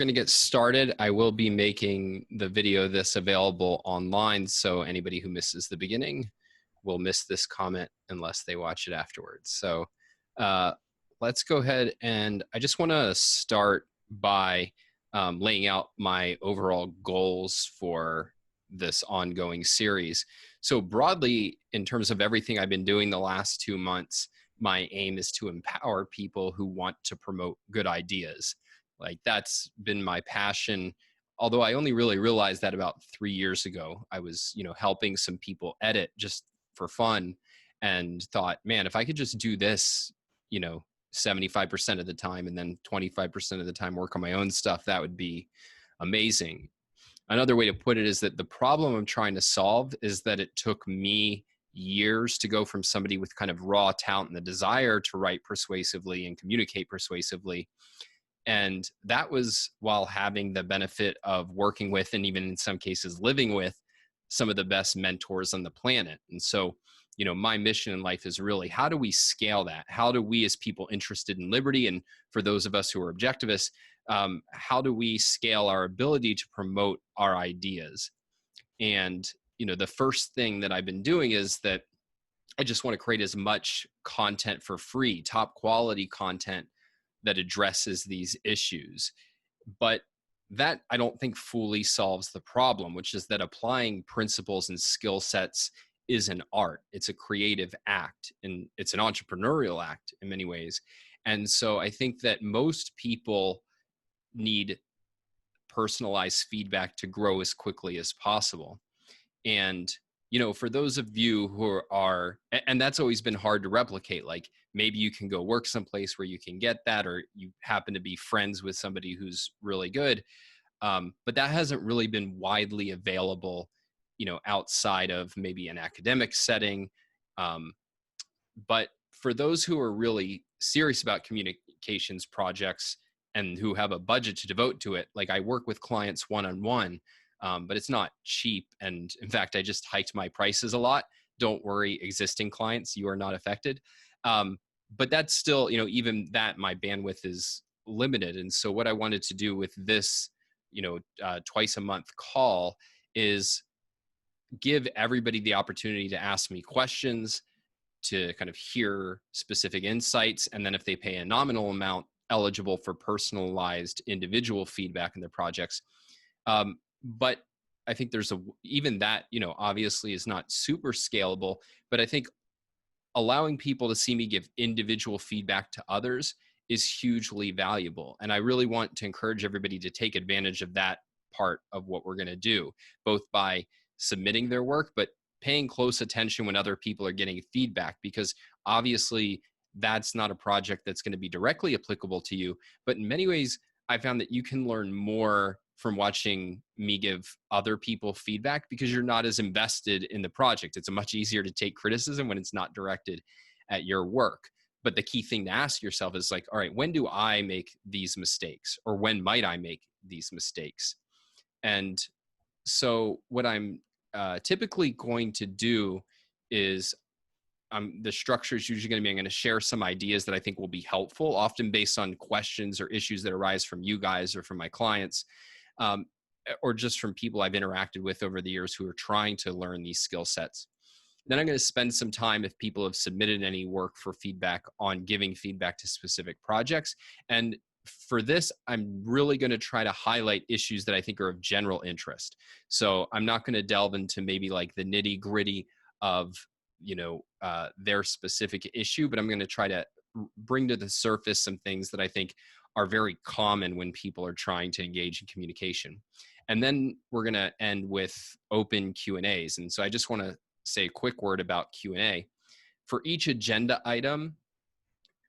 going to get started, I will be making the video of this available online, so anybody who misses the beginning will miss this comment unless they watch it afterwards. So let's go ahead, and I just want to start by laying out my overall goals for this ongoing series. So broadly, in terms of everything I've been doing the last 2 months, my aim is to empower people who want to promote good ideas. Like, that's been my passion. Although I only really realized that about 3 years ago. I was, helping some people edit just for fun, and thought, man, if I could just do this, 75% of the time, and then 25% of the time work on my own stuff, that would be amazing. Another way to put it is that the problem I'm trying to solve is that it took me years to go from somebody with kind of raw talent and the desire to write persuasively and communicate persuasively. And that was while having the benefit of working with, and even in some cases living with, some of the best mentors on the planet. And so, my mission in life is really, how do we scale that? How do we, as people interested in liberty, and for those of us who are objectivists, how do we scale our ability to promote our ideas? And, the first thing that I've been doing is that I just want to create as much content for free, top quality content that addresses these issues. But that, I don't think, fully solves the problem, which is that applying principles and skill sets is an art. It's a creative act, and it's an entrepreneurial act in many ways. And so I think that most people need personalized feedback to grow as quickly as possible. And, for those of you who are, and that's always been hard to replicate, like maybe you can go work someplace where you can get that, or you happen to be friends with somebody who's really good. But that hasn't really been widely available, outside of maybe an academic setting. But for those who are really serious about communications projects and who have a budget to devote to it, like I work with clients one-on-one, but it's not cheap. And in fact, I just hiked my prices a lot. Don't worry, existing clients, you are not affected. But that's still, even that, my bandwidth is limited. And so what I wanted to do with this, twice a month call is give everybody the opportunity to ask me questions, to kind of hear specific insights, and then if they pay a nominal amount, eligible for personalized individual feedback in their projects. But I think even that, obviously is not super scalable, but I think allowing people to see me give individual feedback to others is hugely valuable. And I really want to encourage everybody to take advantage of that part of what we're going to do, both by submitting their work, but paying close attention when other people are getting feedback, because obviously that's not a project that's going to be directly applicable to you. But in many ways, I found that you can learn more from watching me give other people feedback, because you're not as invested in the project. It's much easier to take criticism when it's not directed at your work. But the key thing to ask yourself is like, all right, when do I make these mistakes? Or when might I make these mistakes? And so what I'm typically going to do is, the structure is usually going to be, I'm going to share some ideas that I think will be helpful, often based on questions or issues that arise from you guys or from my clients, or just from people I've interacted with over the years who are trying to learn these skill sets. Then I'm going to spend some time, if people have submitted any work for feedback, on giving feedback to specific projects. And for this, I'm really going to try to highlight issues that I think are of general interest. So I'm not going to delve into maybe like the nitty gritty of, their specific issue, but I'm going to try to bring to the surface some things that I think are very common when people are trying to engage in communication. And then we're going to end with open Q&As. And so I just want to say a quick word about Q&A. For each agenda item,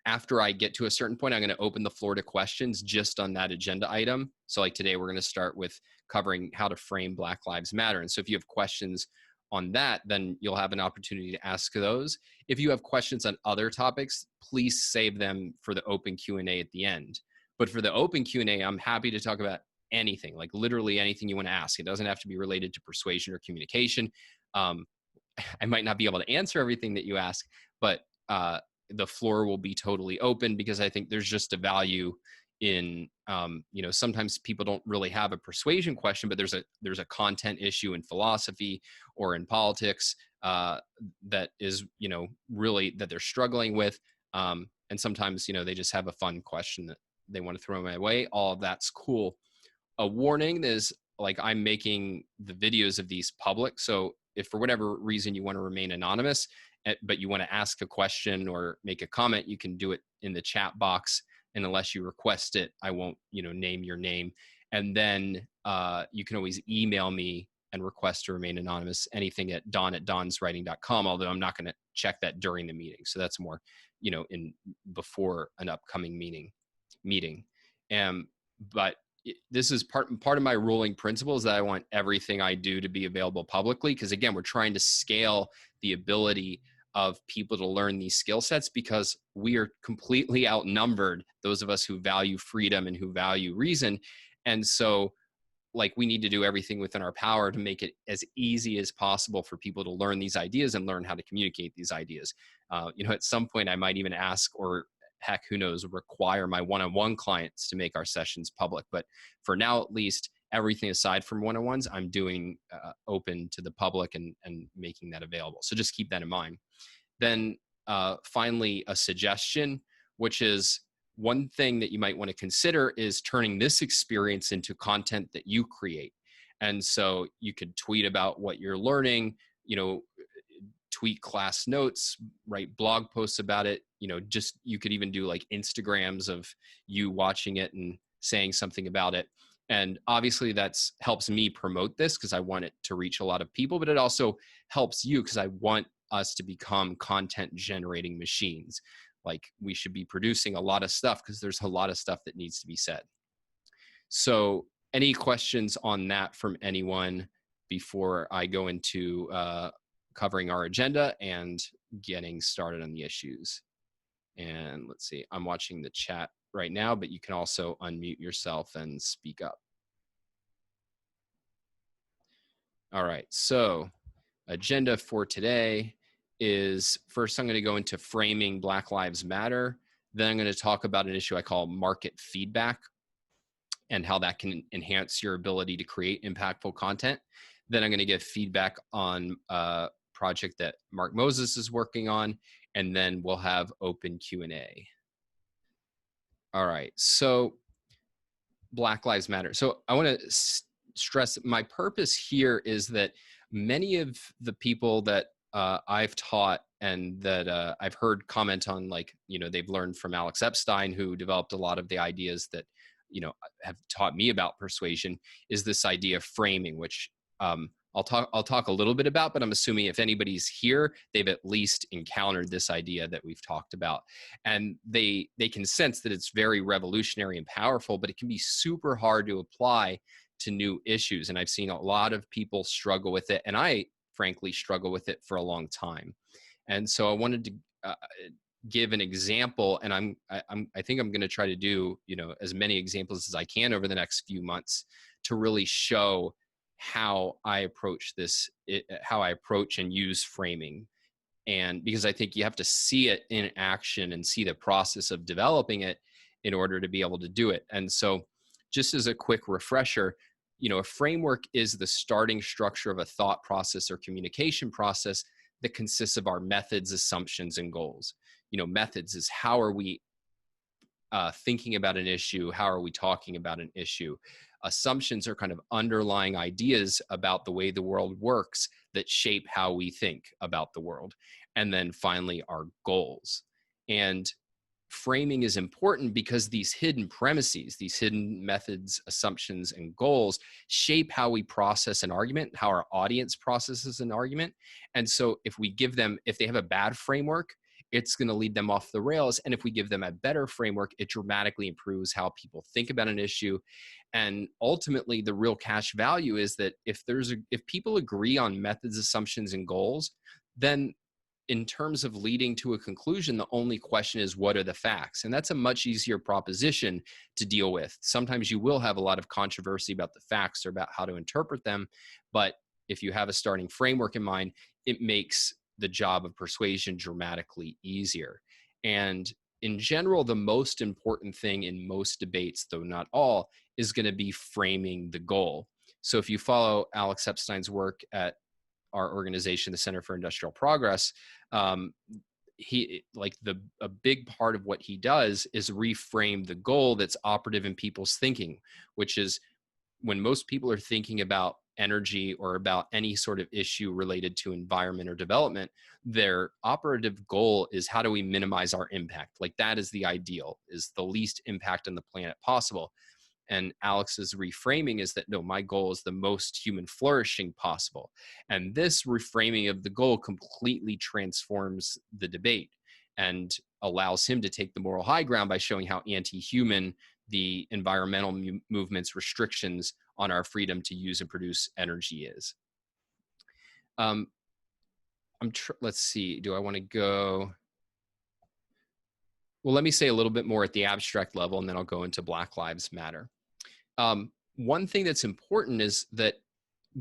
after I get to a certain point, I'm going to open the floor to questions just on that agenda item. So like today, we're going to start with covering how to frame Black Lives Matter. And so if you have questions on that, then you'll have an opportunity to ask those. If you have questions on other topics, please save them for the open Q&A at the end. But for the open Q&A, I'm happy to talk about anything, like literally anything you want to ask. It doesn't have to be related to persuasion or communication. I might not be able to answer everything that you ask, but the floor will be totally open, because I think there's just a value in, you know, sometimes people don't really have a persuasion question, but there's a content issue in philosophy or in politics that is, you know, really that they're struggling with. And sometimes, you know, they just have a fun question that they want to throw my way. All of that's cool. A warning is, like, I'm making the videos of these public. So if for whatever reason you want to remain anonymous, but you want to ask a question or make a comment, you can do it in the chat box. And unless you request it, I won't, you know, name your name. And then you can always email me and request to remain anonymous, anything at don@donswriting.com, although I'm not going to check that during the meeting. So that's more, you know, in before an upcoming meeting. But this is part of my ruling principles, that I want everything I do to be available publicly. Because again, we're trying to scale the ability of people to learn these skill sets, because we are completely outnumbered, those of us who value freedom and who value reason. And so, like, we need to do everything within our power to make it as easy as possible for people to learn these ideas and learn how to communicate these ideas. You know, at some point I might even ask, or heck, who knows, require my one-on-one clients to make our sessions public. But for now, at least, everything aside from one-on-ones, I'm doing open to the public and making that available. So just keep that in mind. Then finally, a suggestion, which is, one thing that you might want to consider is turning this experience into content that you create. And so you could tweet about what you're learning, you know, tweet class notes, write blog posts about it. You know, just, you could even do like Instagrams of you watching it and saying something about it. And obviously that's helps me promote this, because I want it to reach a lot of people, but it also helps you because I want us to become content generating machines. Like, we should be producing a lot of stuff because there's a lot of stuff that needs to be said. So any questions on that from anyone before I go into covering our agenda and getting started on the issues? And let's see, I'm watching the chat right now, but you can also unmute yourself and speak up. All right, so agenda for today is, first I'm going to go into framing Black Lives Matter. Then I'm going to talk about an issue I call market feedback and how that can enhance your ability to create impactful content. Then I'm going to give feedback on a project that Mark Moses is working on, and then we'll have open Q&A. All right, so Black Lives Matter. So I want to stress, my purpose here is that many of the people that I've taught and that I've heard comment on, like, you know, they've learned from Alex Epstein, who developed a lot of the ideas that, you know, have taught me about persuasion, is this idea of framing, which I'll talk a little bit about, but I'm assuming if anybody's here, they've at least encountered this idea that we've talked about. And they can sense that it's very revolutionary and powerful, but it can be super hard to apply to new issues. And I've seen a lot of people struggle with it. And I frankly struggle with it for a long time. And so I wanted to give an example, and I think I'm going to try to do, you know, as many examples as I can over the next few months to really show how I approach this, how I approach and use framing. And because I think you have to see it in action and see the process of developing it in order to be able to do it. And so just as a quick refresher, you know, a framework is the starting structure of a thought process or communication process that consists of our methods, assumptions, and goals. You know, methods is how are we thinking about an issue? How are we talking about an issue? Assumptions are kind of underlying ideas about the way the world works that shape how we think about the world. And then finally, our goals. And framing is important because these hidden premises, these hidden methods, assumptions, and goals shape how we process an argument, how our audience processes an argument. And so if we give them, if they have a bad framework, it's going to lead them off the rails. And if we give them a better framework, it dramatically improves how people think about an issue. And ultimately, the real cash value is that if people agree on methods, assumptions, and goals, then in terms of leading to a conclusion, the only question is, what are the facts? And that's a much easier proposition to deal with. Sometimes you will have a lot of controversy about the facts or about how to interpret them. But if you have a starting framework in mind, it makes the job of persuasion dramatically easier. And in general, the most important thing in most debates, though not all, is going to be framing the goal. So if you follow Alex Epstein's work at our organization, the Center for Industrial Progress, a big part of what he does is reframe the goal that's operative in people's thinking, which is when most people are thinking about energy or about any sort of issue related to environment or development, their operative goal is how do we minimize our impact? Like that is the ideal, is the least impact on the planet possible. And Alex's reframing is that, no, my goal is the most human flourishing possible. And this reframing of the goal completely transforms the debate and allows him to take the moral high ground by showing how anti-human the environmental movement's restrictions on our freedom to use and produce energy is. Let's see, do I want to go? Well, let me say a little bit more at the abstract level, and then I'll go into Black Lives Matter. One thing that's important is that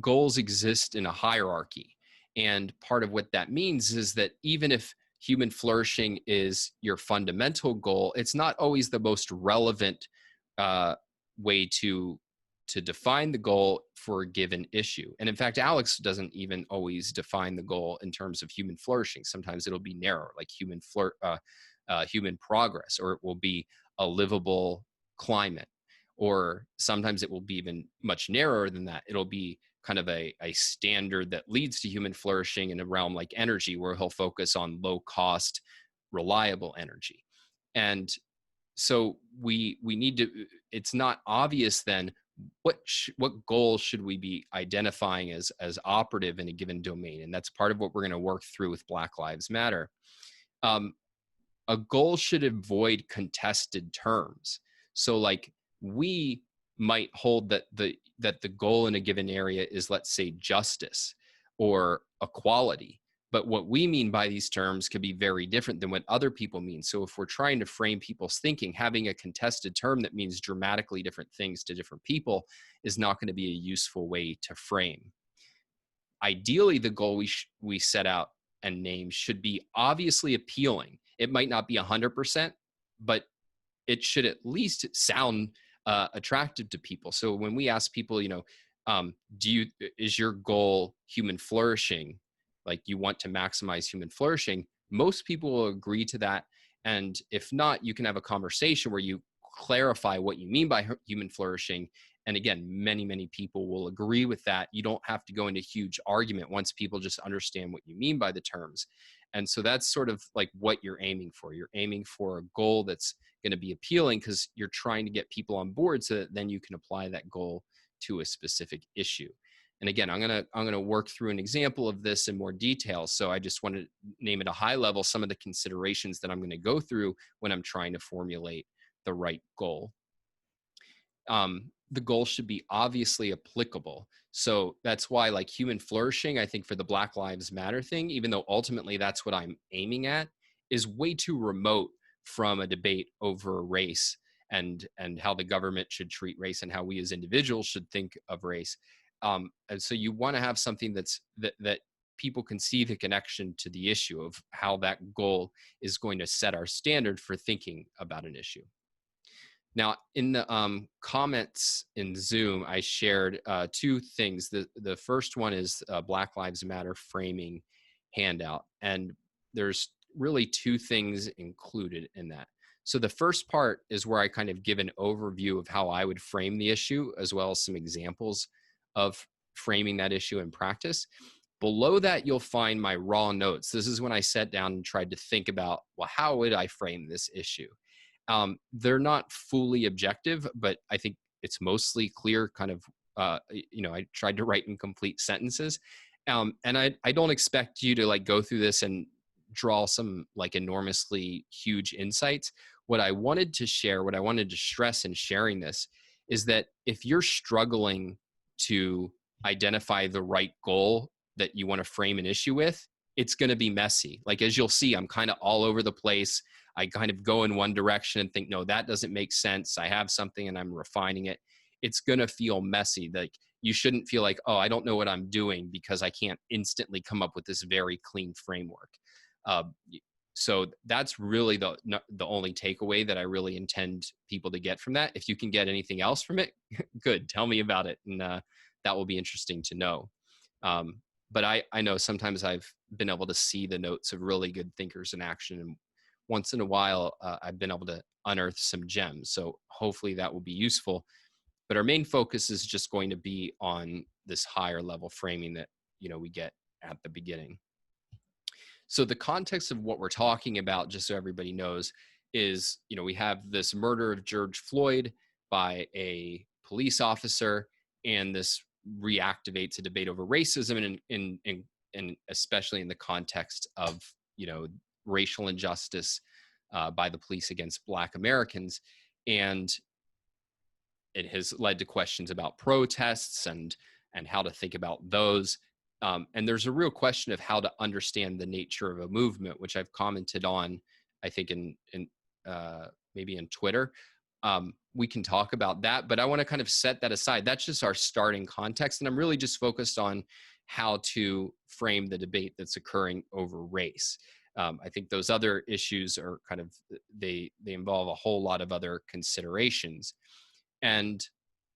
goals exist in a hierarchy. And part of what that means is that even if human flourishing is your fundamental goal, it's not always the most relevant way to define the goal for a given issue. And in fact, Alex doesn't even always define the goal in terms of human flourishing. Sometimes it'll be narrow, like human progress, or it will be a livable climate. Or sometimes it will be even much narrower than that. It'll be kind of a standard that leads to human flourishing in a realm like energy, where he'll focus on low cost, reliable energy. And so we need to, it's not obvious then what goal should we be identifying as operative in a given domain. And that's part of what we're going to work through with Black Lives Matter. A goal should avoid contested terms. So like, we might hold that the goal in a given area is, let's say, justice or equality. But what we mean by these terms could be very different than what other people mean. So if we're trying to frame people's thinking, having a contested term that means dramatically different things to different people is not going to be a useful way to frame. Ideally, the goal we set out and name should be obviously appealing. It might not be 100%, but it should at least sound attractive to people. So when we ask people, is your goal human flourishing? Like, you want to maximize human flourishing? Most people will agree to that. And if not, you can have a conversation where you clarify what you mean by human flourishing. And again, many, many people will agree with that. You don't have to go into huge argument once people just understand what you mean by the terms. And so that's sort of like what you're aiming for. You're aiming for a goal that's going to be appealing because you're trying to get people on board so that then you can apply that goal to a specific issue. And again, I'm going to work through an example of this in more detail. So I just want to name at a high level some of the considerations that I'm going to go through when I'm trying to formulate the right goal. The goal should be obviously applicable. So that's why, like, human flourishing, I think for the Black Lives Matter thing, even though ultimately that's what I'm aiming at, is way too remote from a debate over race and how the government should treat race and how we as individuals should think of race. And so you want to have something that people can see the connection to the issue of how that goal is going to set our standard for thinking about an issue. Now, in the comments in Zoom, I shared two things. The first one is Black Lives Matter framing handout. And there's really two things included in that. So the first part is where I kind of give an overview of how I would frame the issue, as well as some examples of framing that issue in practice. Below that, you'll find my raw notes. This is when I sat down and tried to think about, well, how would I frame this issue? They're not fully objective, but I think it's mostly clear, kind of, I tried to write in complete sentences. And I don't expect you to like go through this and draw some like enormously huge insights. What I wanted to share, what I wanted to stress in sharing this is that if you're struggling to identify the right goal that you want to frame an issue with, it's going to be messy. Like, as you'll see, I'm kind of all over the place. I kind of go in one direction and think, no, that doesn't make sense. I have something and I'm refining it. It's going to feel messy. Like, you shouldn't feel like, oh, I don't know what I'm doing because I can't instantly come up with this very clean framework. So that's really the only takeaway that I really intend people to get from that. If you can get anything else from it, good. Tell me about it, and that will be interesting to know. But I know sometimes I've been able to see the notes of really good thinkers in action, and once in a while I've been able to unearth some gems. So hopefully that will be useful. But our main focus is just going to be on this higher level framing that we get at the beginning. So the context of what we're talking about, just so everybody knows, is we have this murder of George Floyd by a police officer, and this reactivates a debate over racism, and especially in the context of racial injustice by the police against Black Americans. And it has led to questions about protests and how to think about those. And there's a real question of how to understand the nature of a movement, which I've commented on, I think in maybe in Twitter. We can talk about that, but I want to kind of set that aside. That's just our starting context. And I'm really just focused on how to frame the debate that's occurring over race. I think those other issues are kind of, they involve a whole lot of other considerations. And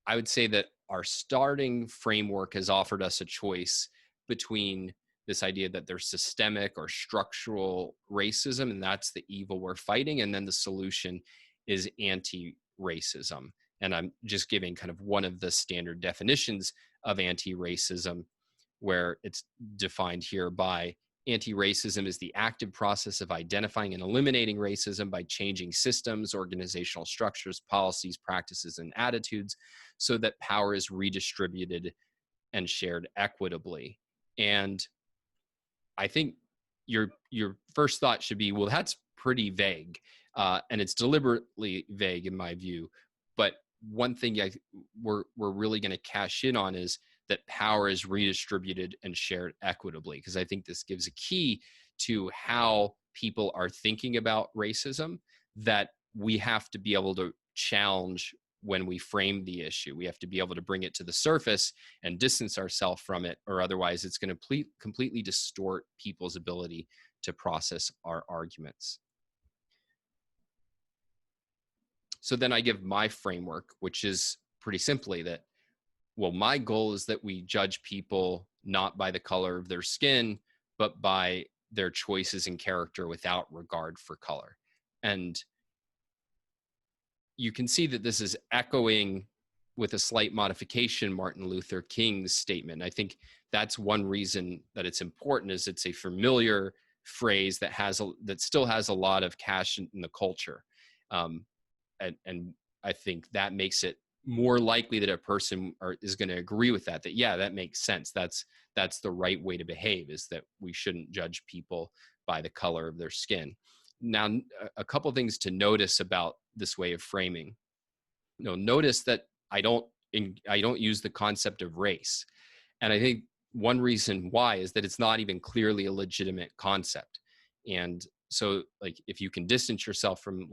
I would say that our starting framework has offered us a choice between this idea that there's systemic or structural racism, and that's the evil we're fighting, and then the solution is anti-racism. And I'm just giving kind of one of the standard definitions of anti-racism, where it's defined here by: anti-racism is the active process of identifying and eliminating racism by changing systems, organizational structures, policies, practices, and attitudes so that power is redistributed and shared equitably. And I think your first thought should be, well, that's pretty vague. And it's deliberately vague in my view. But one thing we're really going to cash in on is that power is redistributed and shared equitably, because I think this gives a key to how people are thinking about racism that we have to be able to challenge when we frame the issue. We have to be able to bring it to the surface and distance ourselves from it, or otherwise it's going to completely distort people's ability to process our arguments. So then I give my framework, which is pretty simply that, well, my goal is that we judge people not by the color of their skin, but by their choices and character without regard for color. And you can see that this is echoing, with a slight modification, Martin Luther King's statement. I think that's one reason that it's important, is it's a familiar phrase that still has a lot of cash in the culture. And I think that makes it more likely that a person is going to agree with that yeah, that makes sense. That's the right way to behave, is that we shouldn't judge people by the color of their skin. Now, a couple things to notice about this way of framing. Notice that I don't use the concept of race. And I think one reason why is that it's not even clearly a legitimate concept. And so, like, if you can distance yourself from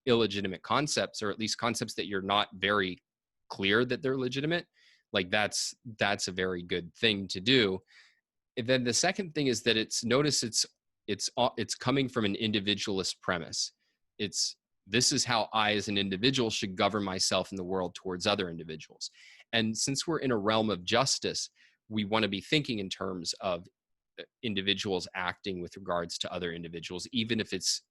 illegitimate concepts, or at least concepts that you're not very clear that they're legitimate, like that's a very good thing to do. And then the second thing is that it's coming from an individualist premise. This is how I as an individual should govern myself in the world towards other individuals. And since we're in a realm of justice, we want to be thinking in terms of individuals acting with regards to other individuals, even if it's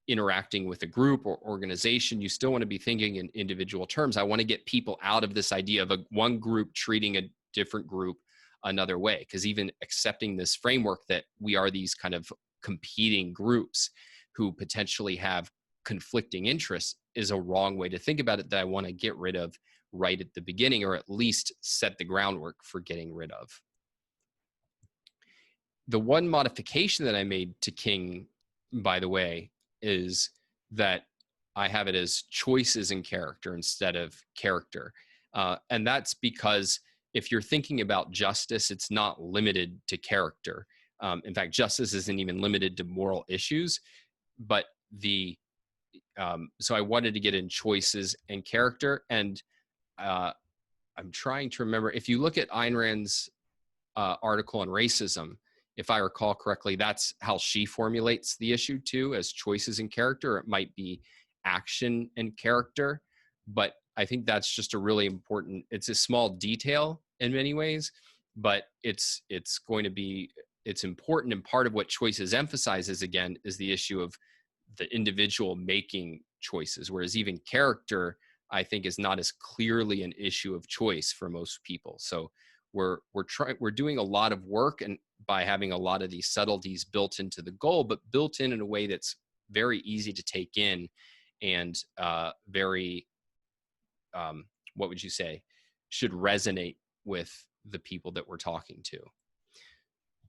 interacting with a group or organization. You still want to be thinking in individual terms. I want to get people out of this idea of one group treating a different group another way, because even accepting this framework that we are these kind of competing groups who potentially have conflicting interests is a wrong way to think about it, that I want to get rid of right at the beginning, or at least set the groundwork for getting rid of. The one modification that I made to King, by the way, is that I have it as choices in character instead of character. And that's because if you're thinking about justice, it's not limited to character. In fact, justice isn't even limited to moral issues, but so I wanted to get in choices and character. And I'm trying to remember, if you look at Ayn Rand's article on racism, If I recall correctly, that's how she formulates the issue too, as choices and character. It might be action and character, but I think that's just a really important, it's a small detail in many ways, but it's important. And part of what choices emphasizes, again, is the issue of the individual making choices, whereas even character, I think, is not as clearly an issue of choice for most people. So we're doing a lot of work, and by having a lot of these subtleties built into the goal, but built in a way that's very easy to take in, and very what would you say, should resonate with the people that we're talking to.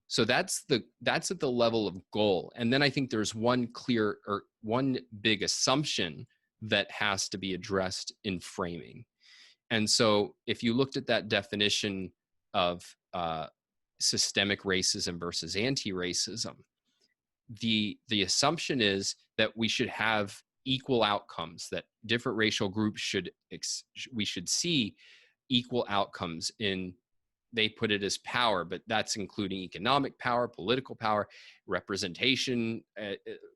So that's at the level of goal. And then I think there's one big assumption that has to be addressed in framing. And so if you looked at that definition of systemic racism versus anti-racism, the assumption is that we should have equal outcomes, that different racial groups we should see equal outcomes in, they put it as power, but that's including economic power, political power, representation.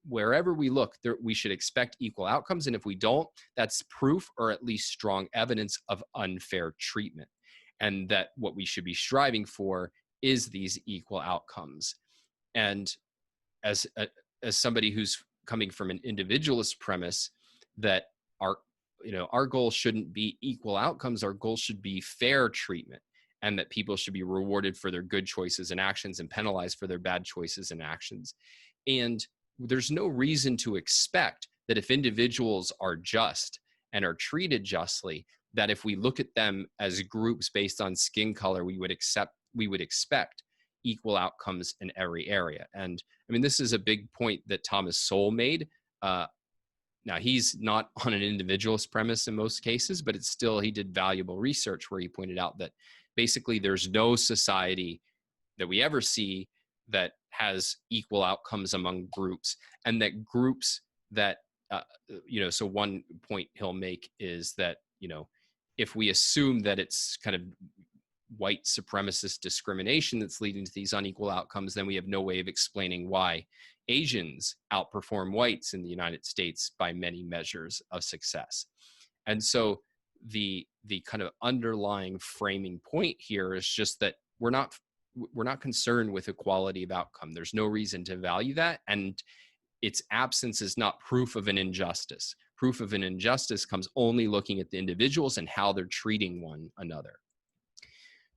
Wherever we look, we should expect equal outcomes. And if we don't, that's proof, or at least strong evidence, of unfair treatment. And that what we should be striving for is these equal outcomes. And as somebody who's coming from an individualist premise, that our goal shouldn't be equal outcomes, our goal should be fair treatment, and that people should be rewarded for their good choices and actions and penalized for their bad choices and actions. And there's no reason to expect that if individuals are just and are treated justly, that if we look at them as groups based on skin color, we would expect equal outcomes in every area. And I mean, this is a big point that Thomas Sowell made. Now, he's not on an individualist premise in most cases, but it's still, he did valuable research where he pointed out that basically there's no society that we ever see that has equal outcomes among groups, and that groups that, so one point he'll make is that, if we assume that it's kind of white supremacist discrimination that's leading to these unequal outcomes, then we have no way of explaining why Asians outperform whites in the United States by many measures of success. And so the kind of underlying framing point here is just that we're not concerned with equality of outcome. There's no reason to value that, and its absence is not proof of an injustice. Proof of an injustice comes only looking at the individuals and how they're treating one another.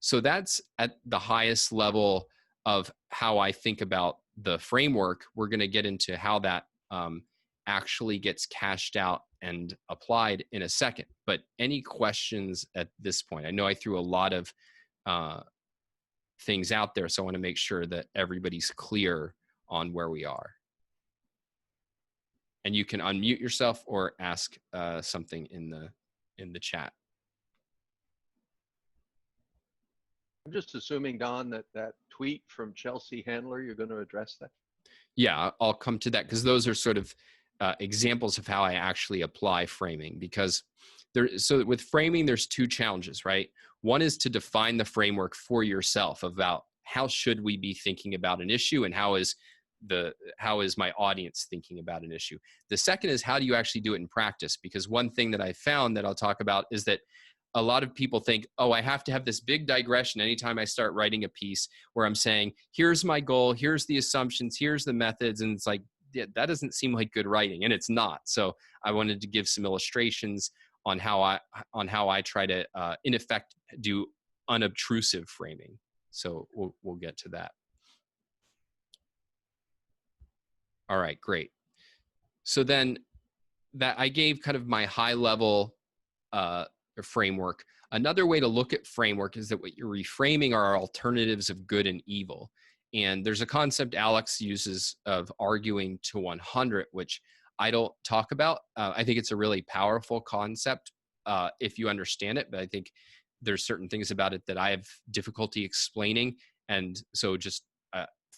So that's at the highest level of how I think about the framework. We're going to get into how that actually gets cashed out and applied in a second. But any questions at this point? I know I threw a lot of things out there, so I want to make sure that everybody's clear on where we are. And you can unmute yourself or ask something in the chat. I'm just assuming, Don, that tweet from Chelsea Handler, you're going to address that? Yeah, I'll come to that, because those are sort of examples of how I actually apply framing. Because so with framing, there's two challenges, right? One is to define the framework for yourself about how should we be thinking about an issue, and how is my audience thinking about an issue. The second is, how do you actually do it in practice? Because one thing that I found that I'll talk about is that a lot of people think, oh, I have to have this big digression anytime I start writing a piece where I'm saying, here's my goal, here's the assumptions, here's the methods. And it's like, yeah, that doesn't seem like good writing, and it's not. So I wanted to give some illustrations on how I try to, in effect, do unobtrusive framing. So we'll get to that. All right, great. So then that I gave kind of my high level framework. Another way to look at framework is that what you're reframing are alternatives of good and evil. And there's a concept Alex uses of arguing to 100, which I don't talk about. I think it's a really powerful concept if you understand it, but I think there's certain things about it that I have difficulty explaining. And so just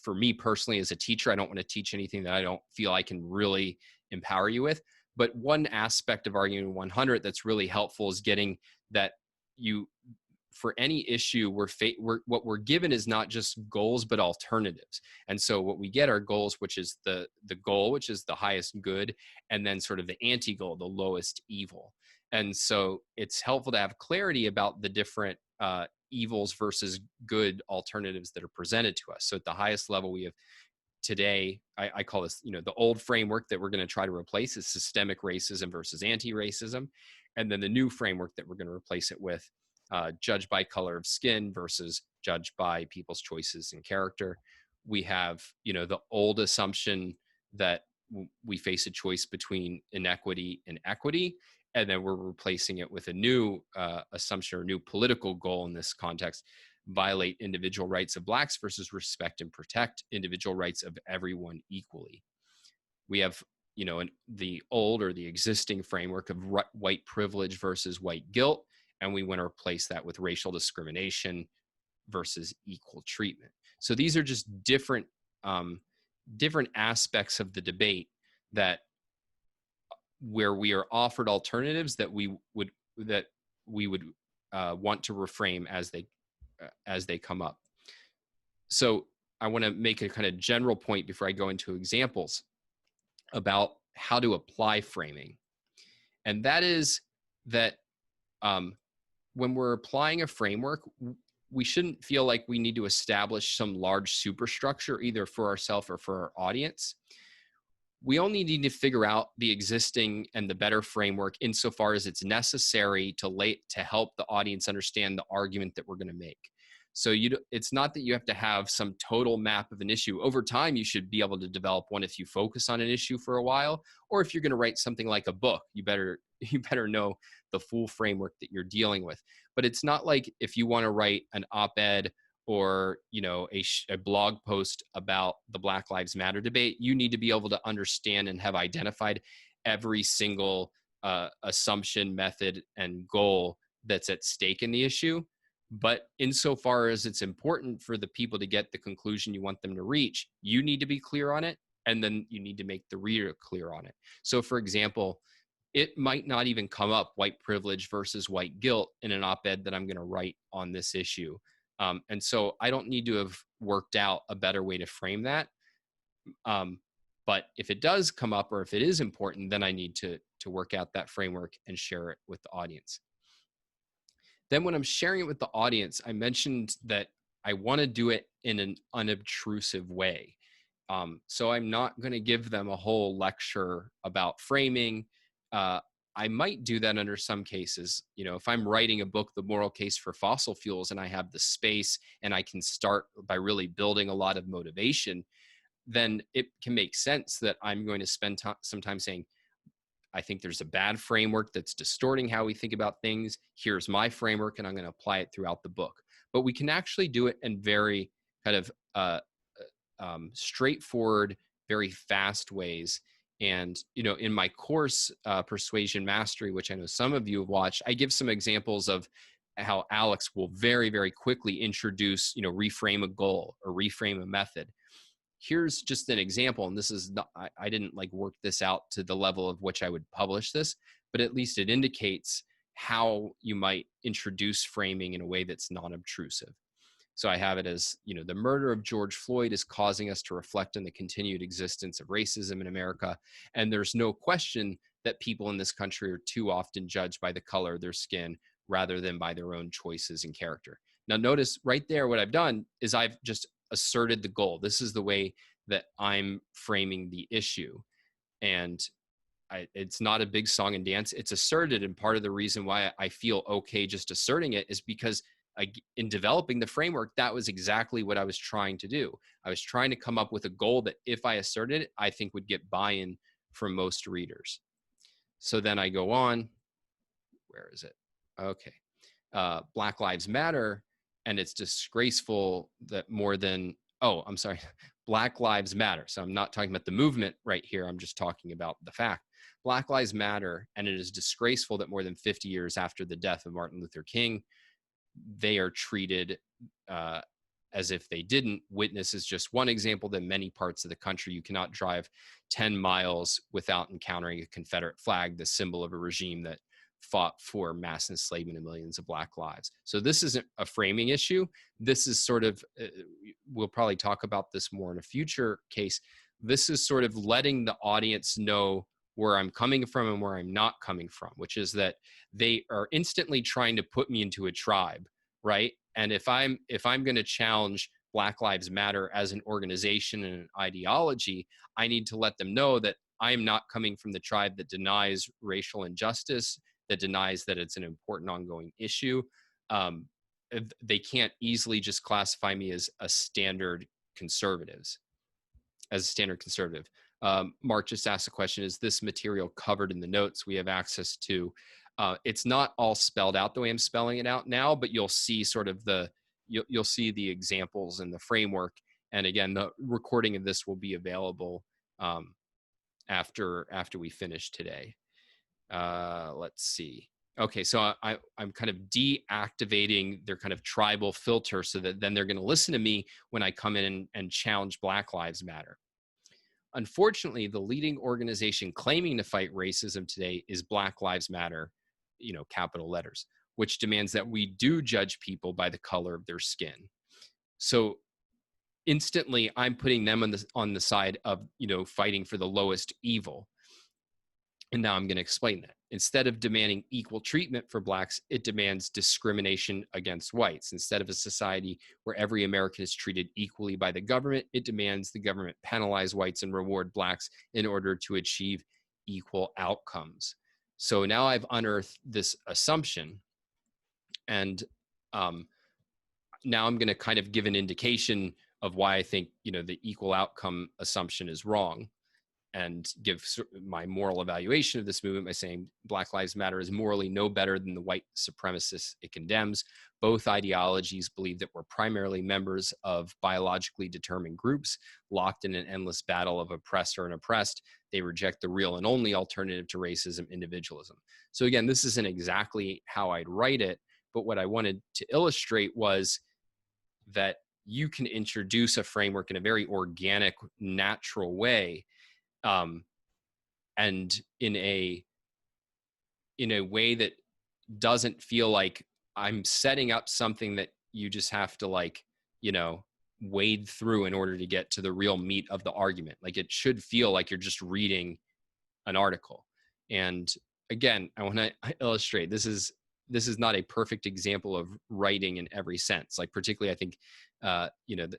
for me personally as a teacher, I don't want to teach anything that I don't feel I can really empower you with. But one aspect of arguing 100 that's really helpful is getting that for any issue, what we're given is not just goals, but alternatives. And so what we get are goals, which is the goal, which is the highest good, and then sort of the anti-goal, the lowest evil. And so it's helpful to have clarity about the different evils versus good alternatives that are presented to us. So at the highest level, we have today, I call this, the old framework that we're going to try to replace is systemic racism versus anti-racism. And then the new framework that we're going to replace it with, judged by color of skin versus judged by people's choices and character. We have, the old assumption that we face a choice between inequity and equity. And then we're replacing it with a new assumption or new political goal in this context: violate individual rights of Blacks versus respect and protect individual rights of everyone equally. We have, the old or the existing framework of white privilege versus white guilt, and we want to replace that with racial discrimination versus equal treatment. So these are just different aspects of the debate that where we are offered alternatives that we would want to reframe as they come up. So I want to make a kind of general point before I go into examples about how to apply framing. And that is that when we're applying a framework, we shouldn't feel like we need to establish some large superstructure either for ourselves or for our audience. We only need to figure out the existing and the better framework insofar as it's necessary to help the audience understand the argument that we're going to make. So it's not that you have to have some total map of an issue. Over time, you should be able to develop one if you focus on an issue for a while, or if you're going to write something like a book, you better know the full framework that you're dealing with. But it's not like if you want to write an op-ed or a blog post about the Black Lives Matter debate, you need to be able to understand and have identified every single assumption, method, and goal that's at stake in the issue. But insofar as it's important for the people to get the conclusion you want them to reach, you need to be clear on it, and then you need to make the reader clear on it. So for example, it might not even come up white privilege versus white guilt in an op-ed that I'm going to write on this issue. And so I don't need to have worked out a better way to frame that. But if it does come up or if it is important, then I need to work out that framework and share it with the audience. Then when I'm sharing it with the audience, I mentioned that I want to do it in an unobtrusive way. So I'm not going to give them a whole lecture about framing. I might do that under some cases. If I'm writing a book, The Moral Case for Fossil Fuels, and I have the space and I can start by really building a lot of motivation, then it can make sense that I'm going to spend some time saying, I think there's a bad framework that's distorting how we think about things. Here's my framework, and I'm going to apply it throughout the book. But we can actually do it in very kind of straightforward, very fast ways. And, in my course, Persuasion Mastery, which I know some of you have watched, I give some examples of how Alex will very, very quickly introduce, reframe a goal or reframe a method. Here's just an example, and this is not, I didn't work this out to the level of which I would publish this, but at least it indicates how you might introduce framing in a way that's non-obtrusive. So I have it as, the murder of George Floyd is causing us to reflect on the continued existence of racism in America. And there's no question that people in this country are too often judged by the color of their skin rather than by their own choices and character. Now, notice right there, what I've done is I've just asserted the goal. This is the way that I'm framing the issue. And it's not a big song and dance. It's asserted. And part of the reason why I feel okay just asserting it is because in developing the framework, that was exactly what I was trying to do. I was trying to come up with a goal that if I asserted it, I think would get buy-in from most readers. So then I go on. Where is it? Okay. Black Lives Matter. And it's disgraceful that more than, Black Lives Matter. So I'm not talking about the movement right here. I'm just talking about the fact. Black Lives Matter, and it is disgraceful that more than 50 years after the death of Martin Luther King, they are treated as if they didn't. Witness is just one example. That many parts of the country, you cannot drive 10 miles without encountering a Confederate flag, the symbol of a regime that fought for mass enslavement of millions of Black lives. So this isn't a framing issue. This is sort of, we'll probably talk about this more in a future case. This is sort of letting the audience know where I'm coming from and where I'm not coming from, which is that they are instantly trying to put me into a tribe, right? And if I'm going to challenge Black Lives Matter as an organization and an ideology, I need to let them know that I am not coming from the tribe that denies racial injustice, that denies that it's an important ongoing issue. They can't easily just classify me as a standard conservative. Mark just asked a question, is this material covered in the notes we have access to? It's not all spelled out the way I'm spelling it out now, but you'll see sort of you'll see the examples and the framework. And again, the recording of this will be available after we finish today. Let's see. Okay, so I'm kind of deactivating their kind of tribal filter so that then they're going to listen to me when I come in and challenge Black Lives Matter. Unfortunately, the leading organization claiming to fight racism today is Black Lives Matter, capital letters, which demands that we do judge people by the color of their skin. So instantly, I'm putting them on the side of, fighting for the lowest evil. And now I'm going to explain that. Instead of demanding equal treatment for Blacks, it demands discrimination against whites. Instead of a society where every American is treated equally by the government, it demands the government penalize whites and reward Blacks in order to achieve equal outcomes. So now I've unearthed this assumption, and now I'm going to kind of give an indication of why I think, the equal outcome assumption is wrong, and give my moral evaluation of this movement by saying Black Lives Matter is morally no better than the white supremacists it condemns. Both ideologies believe that we're primarily members of biologically determined groups locked in an endless battle of oppressor and oppressed. They reject the real and only alternative to racism, individualism. So again, this isn't exactly how I'd write it, but what I wanted to illustrate was that you can introduce a framework in a very organic, natural way, and in a way that doesn't feel like I'm setting up something that you just have to wade through in order to get to the real meat of the argument. Like, it should feel like you're just reading an article. And again, I want to illustrate, this is not a perfect example of writing in every sense. Like, particularly, I think,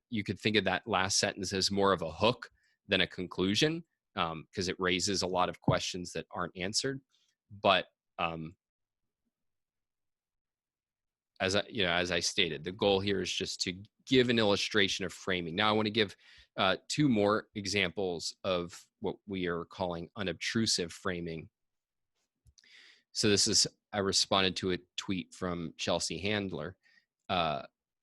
you could think of that last sentence as more of a hook than a conclusion, because it raises a lot of questions that aren't answered. But as I stated, the goal here is just to give an illustration of framing. Now I want to give two more examples of what we are calling unobtrusive framing. So I responded to a tweet from Chelsea Handler.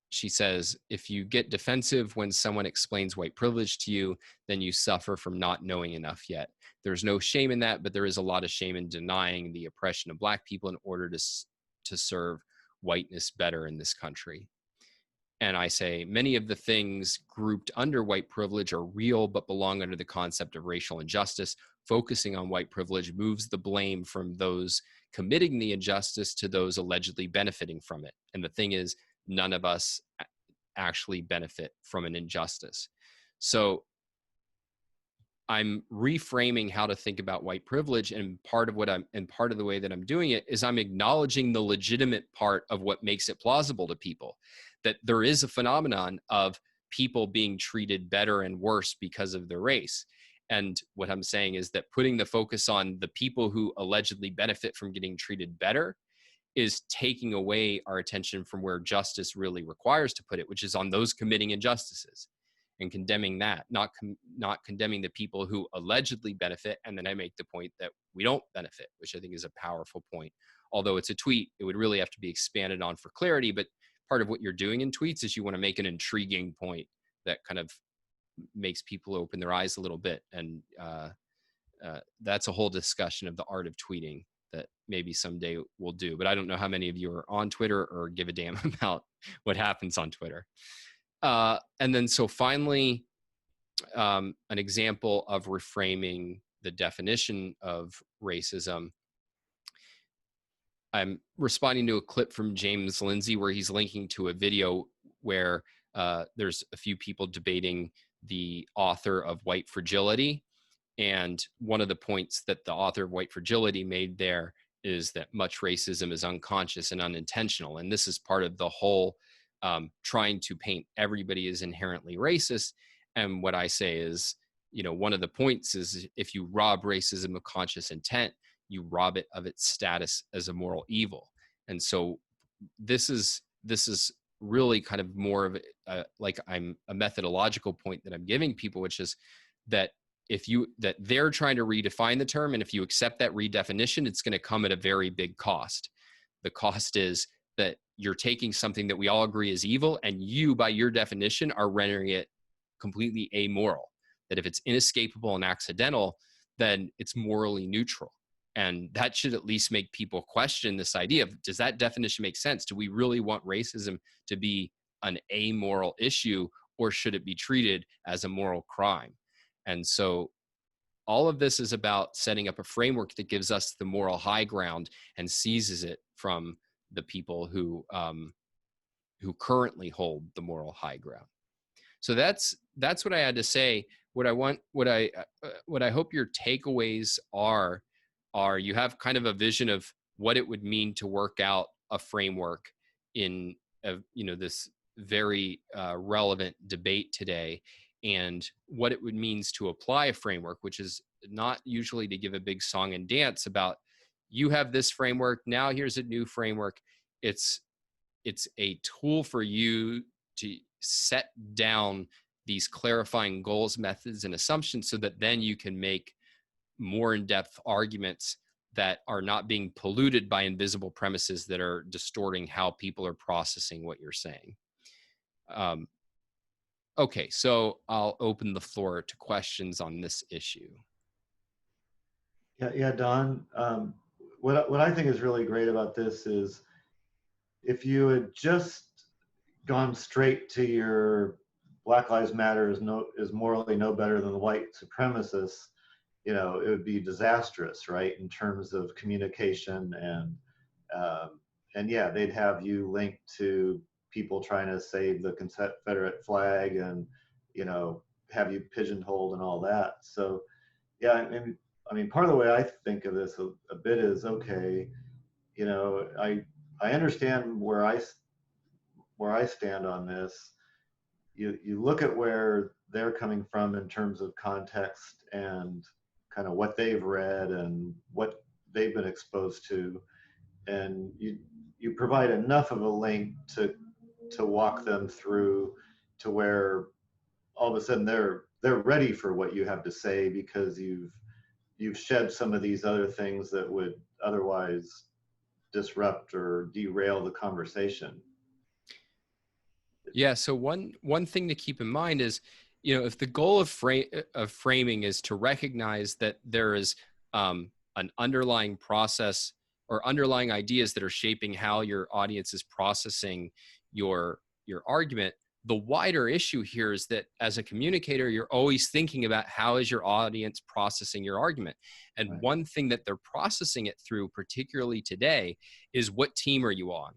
She says, if you get defensive when someone explains white privilege to you, then you suffer from not knowing enough yet. There's no shame in that, but there is a lot of shame in denying the oppression of Black people in order to serve whiteness better in this country. And I say, many of the things grouped under white privilege are real, but belong under the concept of racial injustice. Focusing on white privilege moves the blame from those committing the injustice to those allegedly benefiting from it. And the thing is, none of us actually benefit from an injustice. So I'm reframing how to think about white privilege, and part of the way that I'm doing it is I'm acknowledging the legitimate part of what makes it plausible to people, that there is a phenomenon of people being treated better and worse because of their race. And what I'm saying is that putting the focus on the people who allegedly benefit from getting treated better is taking away our attention from where justice really requires to put it, which is on those committing injustices, and condemning that, not condemning the people who allegedly benefit. And then I make the point that we don't benefit, which I think is a powerful point. Although it's a tweet, it would really have to be expanded on for clarity. But part of what you're doing in tweets is you want to make an intriguing point that kind of makes people open their eyes a little bit. And that's a whole discussion of the art of tweeting that maybe someday we'll do. But I don't know how many of you are on Twitter or give a damn about what happens on Twitter. And then so finally, an example of reframing the definition of racism. I'm responding to a clip from James Lindsay where he's linking to a video where there's a few people debating the author of White Fragility. And one of the points that the author of White Fragility made there is that much racism is unconscious and unintentional. And this is part of the whole trying to paint everybody as inherently racist. And what I say is, one of the points is if you rob racism of conscious intent, you rob it of its status as a moral evil. And so this is really kind of more of a methodological point that I'm giving people, which is that that they're trying to redefine the term, and if you accept that redefinition, it's going to come at a very big cost. The cost is that you're taking something that we all agree is evil, and you, by your definition, are rendering it completely amoral. That if it's inescapable and accidental, then it's morally neutral. And that should at least make people question this idea of, does that definition make sense? Do we really want racism to be an amoral issue, or should it be treated as a moral crime? And so all of this is about setting up a framework that gives us the moral high ground and seizes it from the people who currently hold the moral high ground. So that's what I had to say. What I hope your takeaways are you have kind of a vision of what it would mean to work out a framework in this very relevant debate today, and what it would means to apply a framework, which is not usually to give a big song and dance about, you have this framework, now here's a new framework. It's a tool for you to set down these clarifying goals, methods, and assumptions so that then you can make more in-depth arguments that are not being polluted by invisible premises that are distorting how people are processing what you're saying. Okay, so I'll open the floor to questions on this issue. Yeah, Don. What I think is really great about this is if you had just gone straight to your Black Lives Matter is morally no better than the white supremacists, it would be disastrous, right, in terms of communication and yeah, they'd have you linked to people trying to save the Confederate flag and have you pigeonholed and all that. So yeah, I mean part of the way I think of this a bit is, okay, I understand where I stand on this. You look at where they're coming from in terms of context and kind of what they've read and what they've been exposed to, and you provide enough of a link to walk them through to where all of a sudden they're ready for what you have to say, because you've shed some of these other things that would otherwise disrupt or derail the conversation. Yeah, so one thing to keep in mind is, if the goal of framing is to recognize that there is an underlying process or underlying ideas that are shaping how your audience is processing your argument, the wider issue here is that as a communicator, you're always thinking about how is your audience processing your argument. And Right. One thing that they're processing it through, particularly today, is what team are you on?